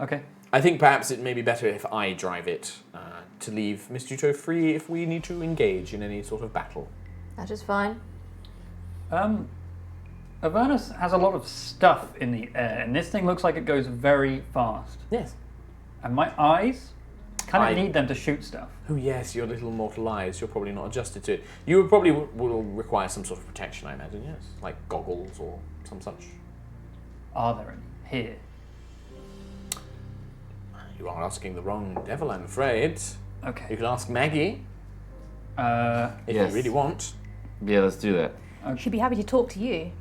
Okay. I think perhaps it may be better if I drive it to leave Miss Juto free if we need to engage in any sort of battle. That is fine. Avernus has a lot of stuff in the air, and this thing looks like it goes very fast. Yes. And my eyes kind I- of need them to shoot stuff. Oh yes, your little mortal eyes. You're probably not adjusted to it. You would probably will require some sort of protection, I imagine. Yes, like goggles or some such. Are there any here? You are asking the wrong devil, I'm afraid. You Okay. can ask Maggie if Yes. you really want. Yeah, let's do that. She'd be happy to talk to you.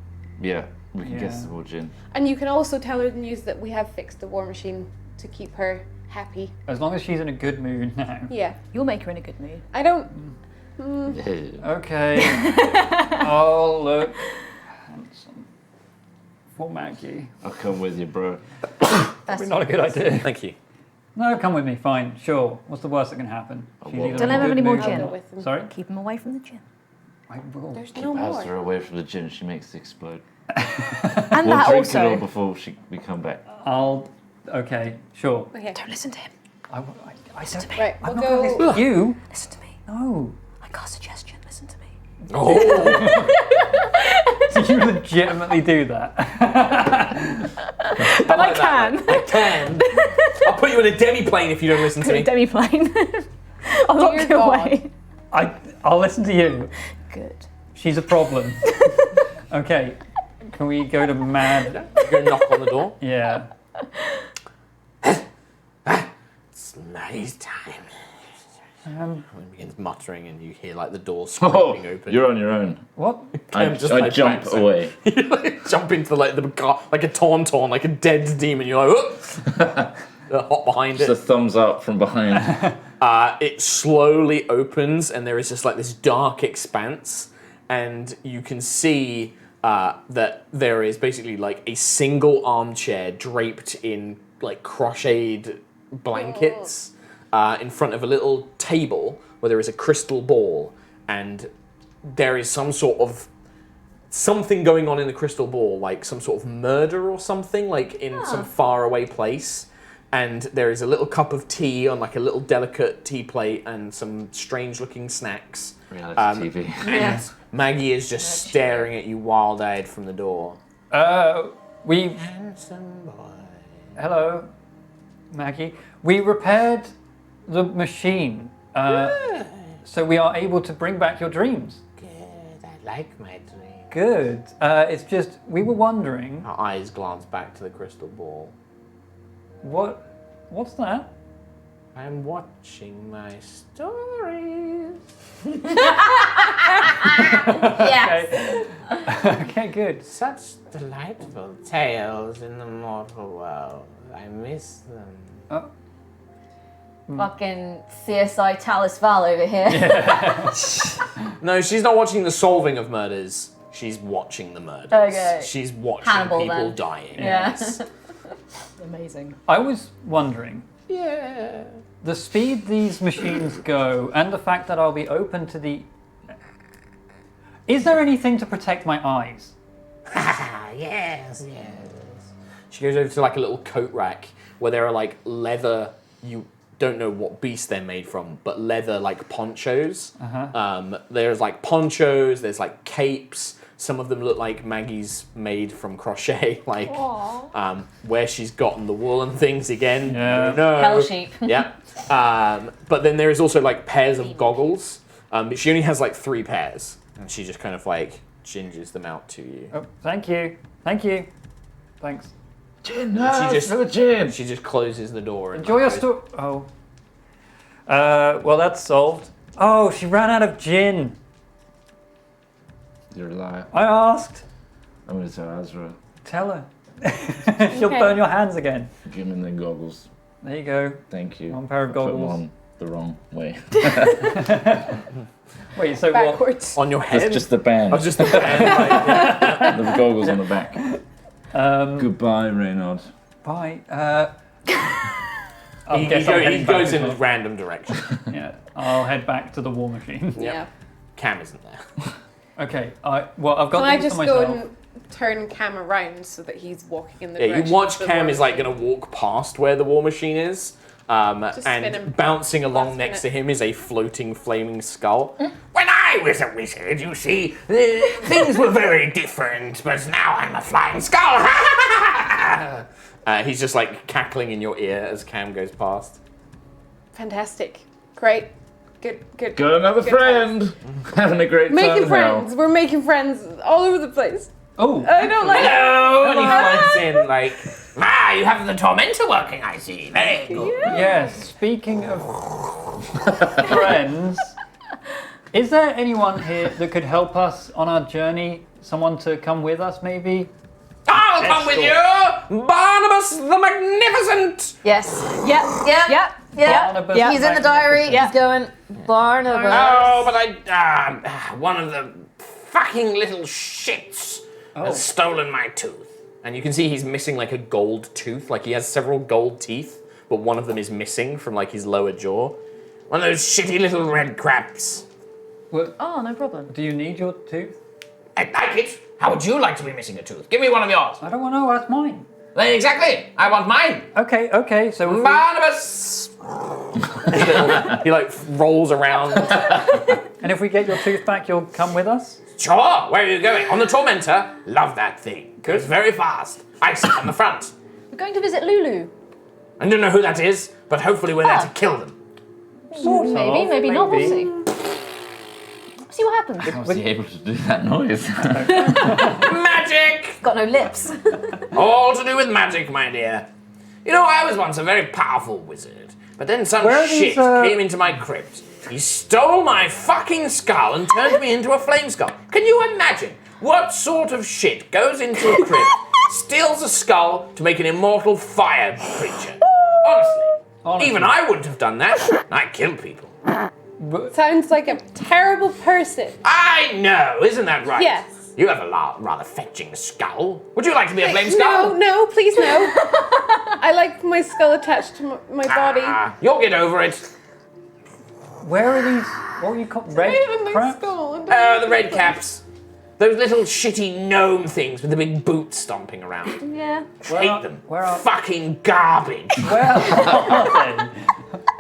Yeah, we can Yeah. get some more gin. And you can also tell her the news that we have fixed the war machine to keep her happy. As long as she's in a good mood now. Yeah. You'll make her in a good mood. I don't. Okay. Oh, look. Handsome. For Maggie. I'll come with you, bro. Probably not a good idea. Thank you. No, come with me. Fine. Sure. What's the worst that can happen? She's won't. either Don't in a let her have good any more mood- I'll gin. go with them. Sorry? Keep him away from the gin. I will. There's no Pass her more. away from the gin. She makes it explode. And We'll that drink it all also. before we come back. Okay. Sure. Okay. Don't listen to him. I said. Right, I'm we'll not going to go. listen to you. Listen to me. No. I got a suggestion. Listen to me. Oh, Did you legitimately do that? But I can. I can. I'll put you in a demi-plane if you don't listen to me. Demi-plane. I'll lock Dear you God. away. I'll listen to you. Good. She's a problem. Okay. Can we go to Mad? You're gonna knock on the door. Yeah. It's nice time. And he begins muttering, and you hear like the door Oh, scraping open. you're on your own. What? I like, jump backs away. You like, jump into like the car, like a tauntaun, like a dead demon. You're like, whoop! Hop behind Just a it. thumbs up from behind. It slowly opens, and there is just like this dark expanse, and you can see that there is basically like a single armchair draped in like crocheted blankets in front of a little table where there is a crystal ball, and there is some sort of something going on in the crystal ball, like some sort of murder or something, like in some faraway place. And there is a little cup of tea on like a little delicate tea plate and some strange-looking snacks. Reality TV. And Maggie is just staring at you wild-eyed from the door. We. Handsome boy. Hello, Maggie. We repaired the machine, so we are able to bring back your dreams. Good, I like my dream. Good. It's just we were wondering Her eyes glance back to the crystal ball. what's that? I'm watching my stories. Yes. Okay, good. Such delightful tales in the mortal world. I miss them. Fucking CSI Talis Val over here. No, she's not watching the solving of murders. She's watching the murders. Okay. She's watching Hannibal, people then. dying. Yeah. Yes. Amazing. I was wondering Yeah. the speed these machines go, and the fact that I'll be open to the. Is there anything to protect my eyes? Yes, yes. She goes over to like a little coat rack where there are like leather. You don't know what beast they're made from, but leather like ponchos. There's like ponchos. There's like capes. Some of them look like Maggie's made from crochet, like where she's gotten the wool and things again. Yeah. No. Hell sheep. Yeah. But then there is also like pairs of goggles. But she only has like 3 pairs, and she just kind of like gingers them out to you. Oh, thank you. Thank you. Thanks. Gin, She just closes the door. And Enjoy your goes, story. Oh. Well, that's solved. Oh, she ran out of gin. You're a liar. I asked. I'm going to tell Azra. Tell her. She'll burn your hands again. Give him the goggles. There you go. Thank you. One pair of I put them goggles. on the wrong way. Wait, so what? Backwards. On your head? Just the band. Oh, just the band. Like, yeah. The goggles on the back. Goodbye, Reynard. Bye. He goes in a random direction. Yeah, I'll head back to the war machine. Yeah. Cam isn't there. Okay. Well, I've got Can I these just for go myself. and turn Cam around so that he's walking in the Yeah, direction you watch of the Cam war is like machine? going to walk past where the war machine is, Just spin him. and bouncing along Last next minute. to him is a floating flaming skull. When I was a wizard, you see, things were very different, but now I'm a flying skull. He's just like cackling in your ear as Cam goes past. Fantastic. Great. Good. Got another Good friend. Having a great Making time friends. We're making friends all over the place. Oh. I don't like Hello! And he flies in like, you have the tormentor working, I see. Very good. Yes. Speaking of friends, is there anyone here that could help us on our journey? Someone to come with us, maybe? I'll come with you! Barnabas the Magnificent! Yes. Yep. Barnabas He's in the Magnificent. diary. He's going Barnabas. Oh, but one of the fucking little shits has stolen my tooth. And you can see he's missing like a gold tooth. Like he has several gold teeth, but one of them is missing from like his lower jaw. One of those shitty little red craps. Well, Oh, no problem. do you need your tooth? I like it. How would you like to be missing a tooth? Give me one of yours. I don't want to know. That's mine. Exactly. I want mine. Okay. So if we- Barnabas. He like rolls around. and if we get your tooth back, you'll come with us. Sure. Where are you going? On the tormentor. Love that thing. Goes very fast. I sit on the front. We're going to visit Lulu. I don't know who that is, but hopefully we're there to kill them. Maybe not. We'll see. See what happens. How was he able to do that noise? Magic! Got no lips. All to do with magic, my dear. You know, I was once a very powerful wizard, but then some Where are shit these, came into my crypt. He stole my fucking skull and turned me into a flame skull. Can you imagine what sort of shit goes into a crypt, steals a skull to make an immortal fire creature? Honestly, even I wouldn't have done that. I kill people. Sounds like a terrible person. I know, isn't that right? Yes. You have a rather fetching skull. Would you like to be a flame skull? No, please no. I like my skull attached to my body. You'll get over it. Where are these? What are you called? Red Even my crabs? skull. The red caps. Those little shitty gnome things with the big boots stomping around. Yeah. Hate them. Where are? Fucking garbage. Where are they?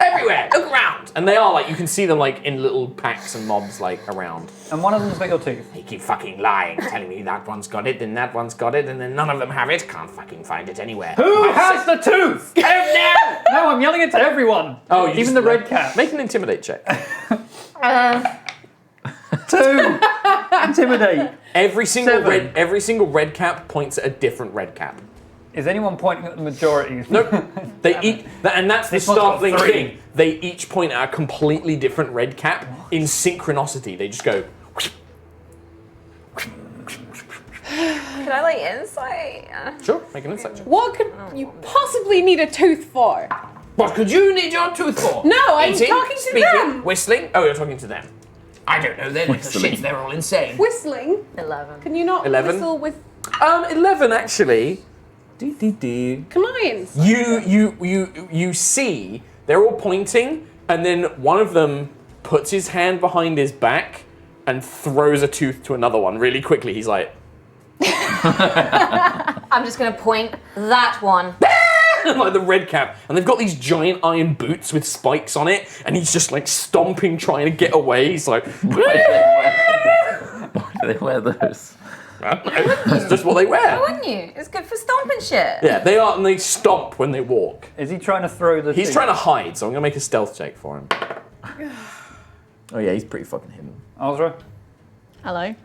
Everywhere. Look around. And they are like, you can see them like in little packs and mobs like around. And one of them's got your tooth. They keep fucking lying, telling me that one's got it, then that one's got it, and then none of them have it. Can't fucking find it anywhere. Who has the tooth? Oh no! No, I'm yelling it to everyone. Oh, you even just- the red cat. Make an intimidate check. 2. Intimidate. Every single 7. red cap points at a different red cap. Is anyone pointing at the majority? Nope. They each, and that's the This one's got startling 3. thing. They each point at a completely different red cap in synchronicity. They just go. Can I like insight? Sure, make an insight check. What could you possibly need a tooth for? What could you need your tooth for? No, I'm Eating, talking to speaking, them. Whistling? Oh, you're talking to them. I don't know, they're little Whistling. shits, they're all insane. Whistling? 11. Can you not 11? whistle with 11 actually. Do. commands? You see, they're all pointing, and then one of them puts his hand behind his back and throws a tooth to another one really quickly. He's like, I'm just gonna point that one. like the red cap, and they've got these giant iron boots with spikes on it, and he's just like stomping, trying to get away. He's like, Why do they wear those? I don't know. It's just what they Why wear. wouldn't you? It's good for stomping shit. Yeah, they are, and they stomp when they walk. Is he trying to throw the He's tooth? trying to hide, so I'm gonna make a stealth check for him. Oh yeah, he's pretty fucking hidden. Ozra? Hello.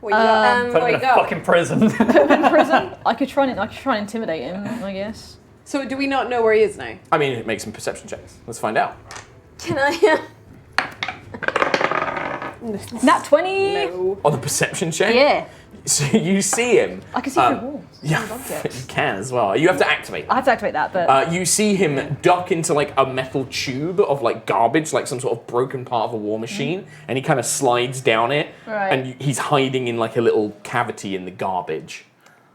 What you got? Put What him you in a got? fucking prison. Prison. I could try and intimidate him, I guess. So do we not know where he is now? I mean, make some perception checks. Let's find out. Can I? Nat 20. No. On the perception check? Yeah. So you see him. I can see through walls. Yeah, you can as well. You have to activate. I have to activate that, but You see him duck into like a metal tube of like garbage, like some sort of broken part of a war machine, and he kind of slides down it, Right. and he's hiding in like a little cavity in the garbage.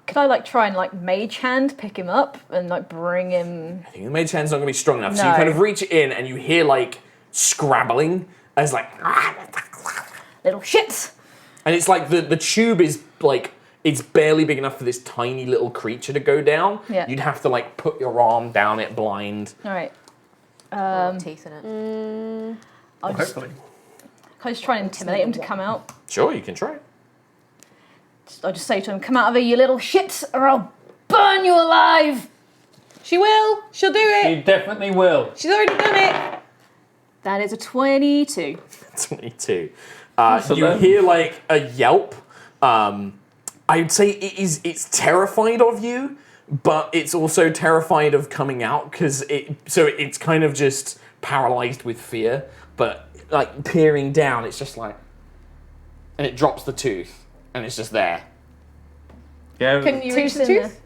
could I like try and like mage hand pick him up and like bring him? I think the mage hand's not going to be strong enough, so you No. kind of reach in and you hear like scrabbling as like, Little shits. and it's like the tube is like. It's barely big enough for this tiny little creature to go down. Yeah. You'd have to like put your arm down it blind. All right. Teeth in it. I'll just, Hopefully. can I just try and intimidate him to come out? Sure, you can try. I'll just say to him, "Come out of here, you little shits, or I'll burn you alive." She will. She'll do You it. definitely will. She's already done it. That is a 22. 22. So You then- hear like a yelp. I'd say it's terrified of you, but it's also terrified of coming out because it's kind of just paralyzed with fear. But like peering down, it's just like, and it drops the tooth, and it's just there. Yeah. Can you reach the Tooth in tooth?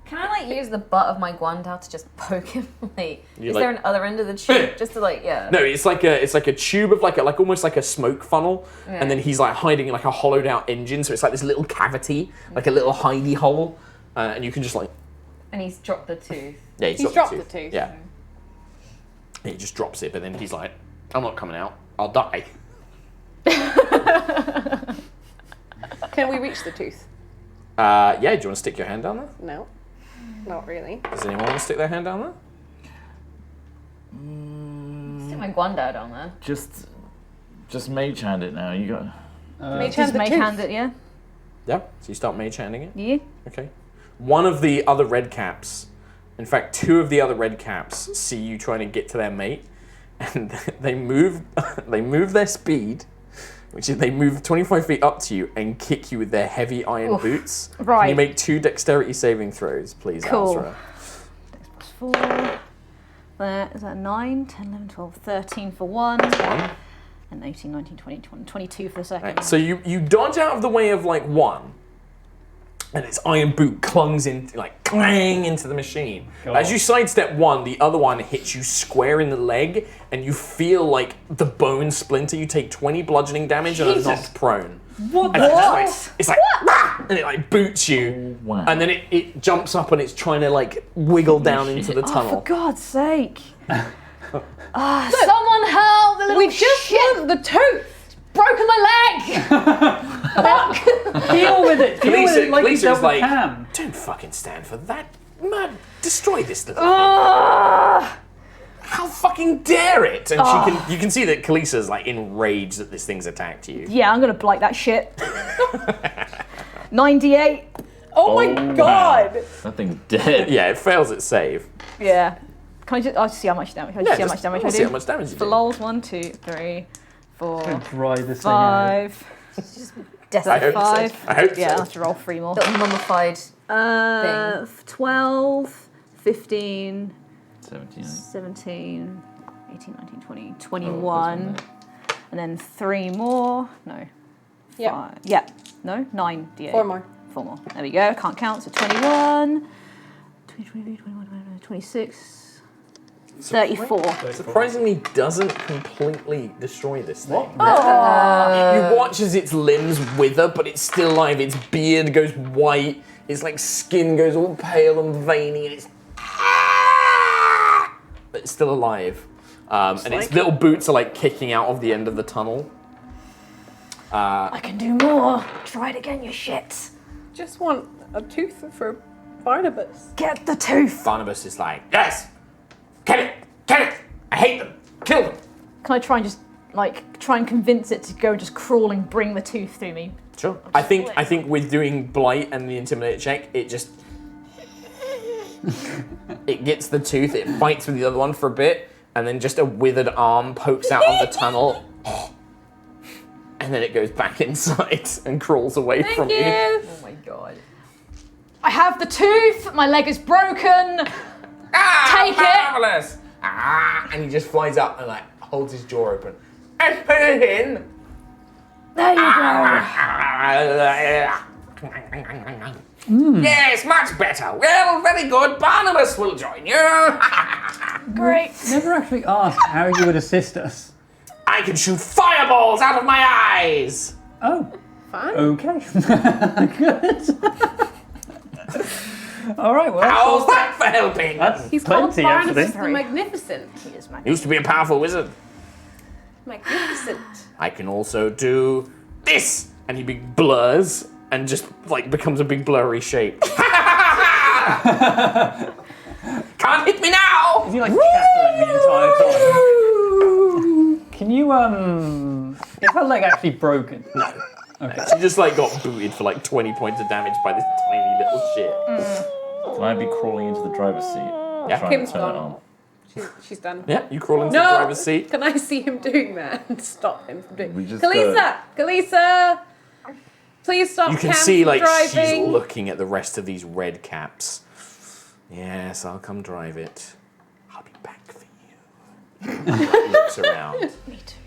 Can I like use the butt of my guandao to just poke him? Like, You is like- there an other end of the tube just to like No, it's like a tube of like almost like a smoke funnel, and then he's like hiding in like a hollowed out engine. So it's like this little cavity, like a little hidey hole, and you can just like And he's dropped the tooth. yeah, He's dropped the tooth. Yeah, and he just drops it, but then he's like, I'm not coming out. I'll die. Can we reach the tooth? Yeah, do you want to stick your hand down there? No. Not really. Does anyone want to stick their hand down there? Stick my guandao down there. Just mage hand it now. You got. Mage Just hand the mage tooth. hand it, yeah? Yeah. So you start mage handing it. Yeah. Okay. One of the other red caps, in fact, two of the other red caps see you trying to get to their mate, and they move their speed, which is they move 25 feet up to you and kick you with their heavy iron Oof. boots. Can Right. you make 2 dexterity saving throws, please, Cool. Azra? +4. Is that 9, 10, 11, 12, 13 for one. One. And 18, 19, 20, 22 for the second. Right, so you dodge out of the way of like one, and its iron boot clungs in, like clang into the machine. As you sidestep one, the other one hits you square in the leg, and you feel like the bone splinter. You take 20 bludgeoning damage and are knocked prone. What? And it's like "Ah!" and it like boots you, Wow. and then it jumps up and it's trying to like wiggle down into the Oh, tunnel. for God's sake. Someone help! The little We just want the tooth. broken my leg! Fuck! Deal with it. Deal with it like you Kalisa dealt is with like, Cam. don't fucking stand for that. Man, destroy this little Ah! How fucking dare it? And you can see that Kalisa's like enraged that this thing's attacked you. Yeah, I'm gonna blight that shit. 98. Oh my god! That thing's dead. Yeah, it fails its save. Yeah. Can I just? I'll see how much damage. I'll just see how much damage I see do. how much damage you For do. lols, 1, 2, 3, 4, Dry this thing out. 5. I hope 5. so. I hope Yeah, I'll so. have to roll 3 more. Little mummified. 12, 15, 17. 17, 18, 19, 20, 21, and then 3 more. No. Yep. 5. Yeah. No. 9 d8. 4 more. 4 more. There we go. Can't count. So 21, 20, 22, 21, 26, 34. Surprisingly, doesn't completely destroy this thing. You watch as its limbs wither, but it's still alive. Its beard goes white. Its like skin goes all pale and veiny, and it's but it's still alive. And its little boots are like kicking out of the end of the tunnel. I can do more. Try it again, you shit. Just want a tooth for Barnabas. Get the tooth. Barnabas is like, yes, kill it, kill it. I hate them. Kill them. Can I try and just try and convince it to go and just crawl and bring the tooth through me? Sure. I think with doing blight and the intimidate check, it just it gets the tooth. It fights with the other one for a bit, and then just a withered arm pokes out of the tunnel, and then it goes back inside and crawls away from you. Oh my god. I have the tooth. My leg is broken. Take it. Marvelous! And he just flies up and like holds his jaw open. And put it in. There you go. Yes, much better. Well, very good. Barnabas will join you. Great. Never actually asked how you would assist us. I can shoot fireballs out of my eyes. Oh, Fine. okay. Good. All right, well. How's that for helping? That's He's called plenty, Barnabas actually. the Magnificent. He is my Used to be a powerful wizard. Magnificent. I can also do this. And he big blurs and just like becomes a big blurry shape. Can't hit me now. Is he like chattering the entire time? Can you, is her leg actually broken? No. Okay. She just like got booted for like 20 points of damage by this tiny little shit. Can I be crawling into the driver's seat? Yeah. Trying Kim's to turn it gone. on. She's done. Yeah, you crawl into the No! driver's seat. Can I see him doing that and stop him from doing We just Kalisa! Please stop You can Cam see from like driving. she's looking at the rest of these red caps. Yes, I'll come drive it. I'll be back for you. Like, looks around. Me too.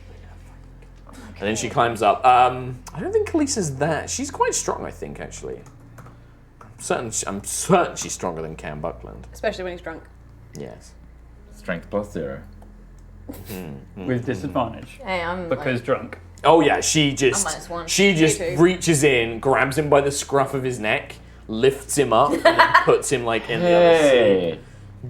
And then she climbs up. I don't think Kalisa's that. She's quite strong, I think, actually. I'm certain she's stronger than Cam Buckland. Especially when he's drunk. Yes. Strength +0. With disadvantage. Hey, I'm Because drunk. Oh yeah, she just -1. she just too. reaches in, grabs him by the scruff of his neck, lifts him up, and then puts him like in the other seat.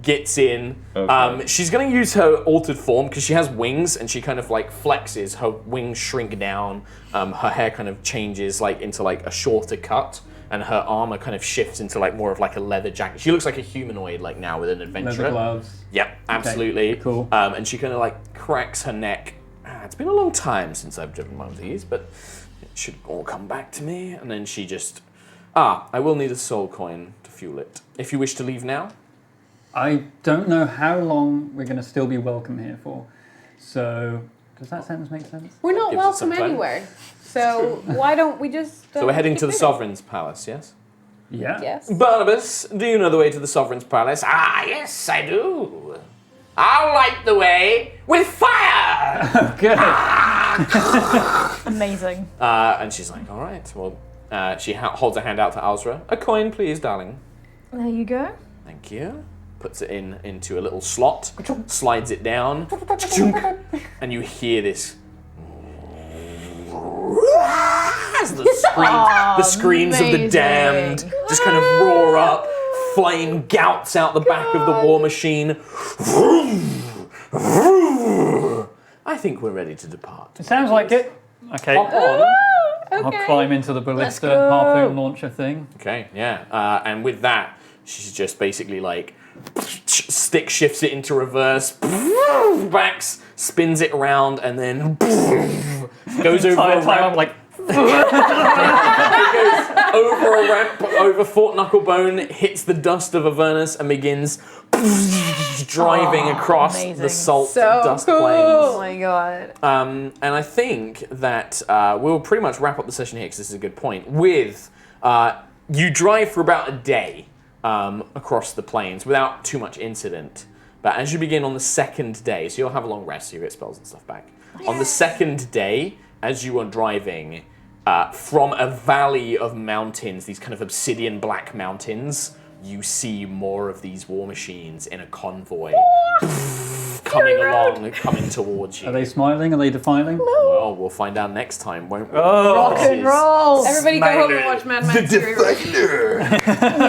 Gets in. Okay. She's gonna use her altered form because she has wings, and she kind of like flexes. Her wings shrink down. Her hair kind of changes like into like a shorter cut, and her armor kind of shifts into like more of like a leather jacket. She looks like a humanoid like now with an adventurer. Leather gloves. Yep, absolutely. cool. And she kind of like cracks her neck. It's been a long time since I've driven one of these, but it should all come back to me. And then she just, I will need a soul coin to fuel it. If you wish to leave now. I don't know how long we're going to still be welcome here for. So, does that sentence make sense? We're not Gives us some welcome time. anywhere. So why don't we just... So we're heading to the keep Sovereign's Palace, yes? Yeah. moving? Yes. Barnabas, do you know the way to the Sovereign's Palace? Ah, yes, I do. I'll light the way with fire! Good. Amazing. And she's like, all right, well, she holds a hand out to Alzra. A coin, please, darling. There you go. Thank you. Puts it into a little slot, slides it down, and you hear this. As the screams of the amazing. damned just kind of roar up. Flame gouts out the back of the war machine. I think we're ready to depart. It sounds like it. Okay. Hop on. I'll climb into the ballista go. harpoon launcher thing. Okay, yeah. And with that, she's just basically like stick shifts it into reverse, backs, spins it around, and then goes over a I'm ramp. like, It goes over a ramp, over Fort Knucklebone, hits the dust of Avernus, and begins driving across the amazing. salt So dust cool. Oh plains. my god. And I think that we'll pretty much wrap up the session here because this is a good point. With you drive for about a day across the plains without too much incident. But as you begin on the second day, so you'll have a long rest, so you get spells and stuff back. On the second day, as you are driving from a valley of mountains, these kind of obsidian black mountains, you see more of these war machines in a convoy coming towards you. are they smiling? Are they defiling? Well, we'll find out next time, won't we? Oh, Rock and roll. Everybody go home and watch Mad Maggie.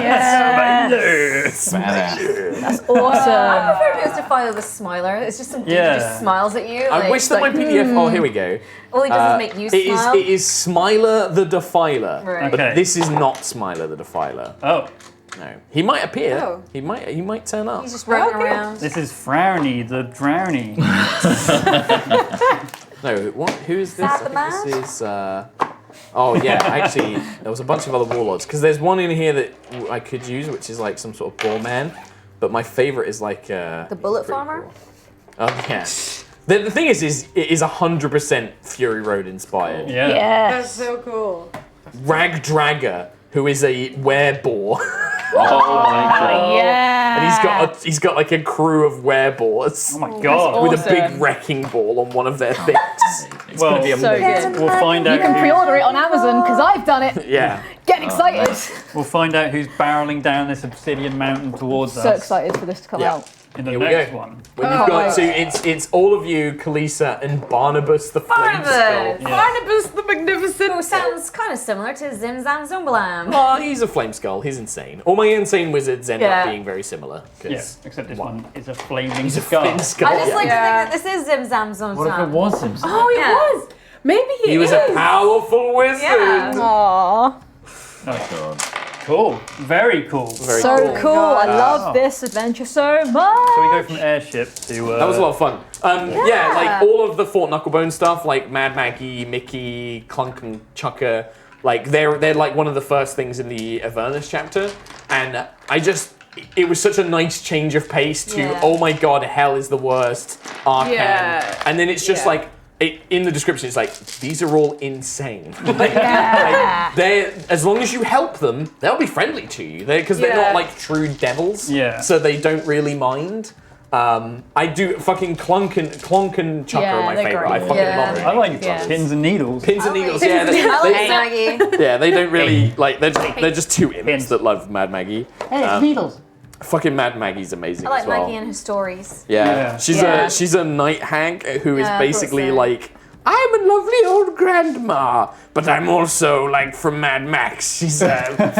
Yeah. Badass. That's I awesome. prefer if it was Defiler the Smiler. It's just some dude who Yeah. just smiles at you. I wish that my PDF. Oh, here we go. All he does is make you smile. It is Smiler the Defiler, Right. but Okay. this is not Smiler the Defiler. Oh, No, he might appear. Oh. He might turn up. He's just running around. this is Frowny the Drowny. No, what? Who is this? Is that I the think man? this is. Oh yeah, actually, there was a bunch of other warlords because there's one in here that I could use, which is like some sort of ball man. But my favorite is like The bullet pretty farmer? cool. Oh yeah. The thing is it is 100% Fury Road inspired. Yeah. That's Yes. so cool. Rag Dragger, who is a wereboar. Oh my god. Yeah. And he's got like a crew of wereboars Oh my god. with a awesome. big wrecking ball on one of their things. It's Well, gonna be So amazing. good. We'll find You out. can Who's, pre-order it on Amazon because I've done it. Yeah. Get excited. we'll find out who's barreling down this obsidian mountain towards So us excited for this to come Yeah. out. in the Here we next go. one. When you've got so it's all of you, Kalisa and Barnabas the Flame Skull. Barnabas! Yeah. Barnabas the Magnificent. Who sounds kind of similar to Zim Zam Zomblam. Oh, he's a flame skull. He's insane. All my insane wizards end Yeah. up being very similar. 'Cause Yeah, except this one is a flaming he's a skull. flame skull. I just like Yeah. to think that this is Zim Zam Zomblam. What if it was him? Oh, it Yeah. was. Maybe He was a powerful wizard. Yeah. Aww. Oh god. Cool. Very cool. Very So cool. cool. I love this adventure so much. So we go from airship to. That was a lot of fun. Yeah, like all of the Fort Knucklebone stuff, like Mad Maggie, Mickey, Clunk and Chucker, like they're like one of the first things in the Avernus chapter, and it was such a nice change of pace to Yeah. oh my god, hell is the worst, Arcan, Yeah. and then it's just Yeah. like. In the description, it's like these are all insane. like, they're as long as you help them, they'll be friendly to you. Because they're Yeah. not like true devils. Yeah. So they don't really mind. I do fucking Clunk and Chucker Yeah, are my they're favorite. great. I fucking Yeah. love them. I like Yes. pins and needles. Pins and needles. I Yeah, like they, Maggie. yeah, they don't really like. They're just two imps that love Mad Maggie. Needles. Fucking Mad Maggie's amazing I like as well. Maggie and her stories. Yeah, Yeah. she's a night hag who is Yeah, I thought basically so. like, I'm a lovely old grandma, but I'm also like from Mad Max. She's a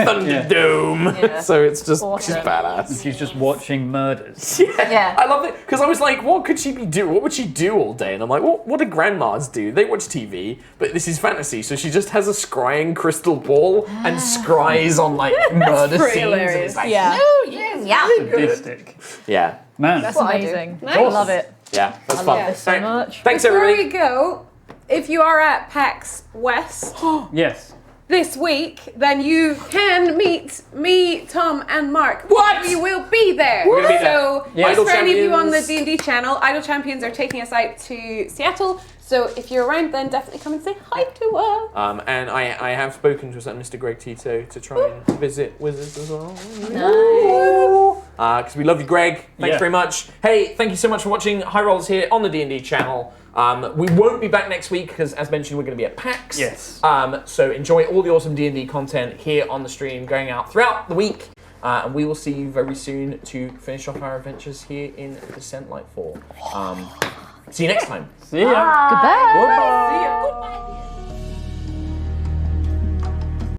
Thunderdome. Yeah. So it's just Awesome. she's badass. She's just watching murders. Yeah. I love it because I was like, what could she be doing? What would she do all day? And I'm like, what do grandmas do? They watch TV, but this is fantasy, so she just has a scrying crystal ball and scries on like murder pretty scenes. And hilarious. it's like, Yeah. Yeah. Sadistic. yeah, Man. That's what I do. amazing. Nice. I love it. yeah, that's I fun. love this so Right. much. Thanks, Before everybody. we go, if you are at PAX West Yes. this week, then you can meet me, Tom, and Mark. What? We will be there. We're gonna be there. So, Yeah. just Idle for any of you on the Champions. D&D channel, Idle Champions are taking us out to Seattle. So if you're around, then definitely come and say hi to us. And I have spoken to Mr. Greg Tito to try and visit Wizards as well. Nice. because we love you, Greg. Thanks very much. Hey, thank you so much for watching HighRollers here on the D&D channel. We won't be back next week because, as mentioned, we're going to be at PAX. Yes. So enjoy all the awesome D&D content here on the stream going out throughout the week. And we will see you very soon to finish off our adventures here in Descent Lightfall. See you next time. See ya. Goodbye.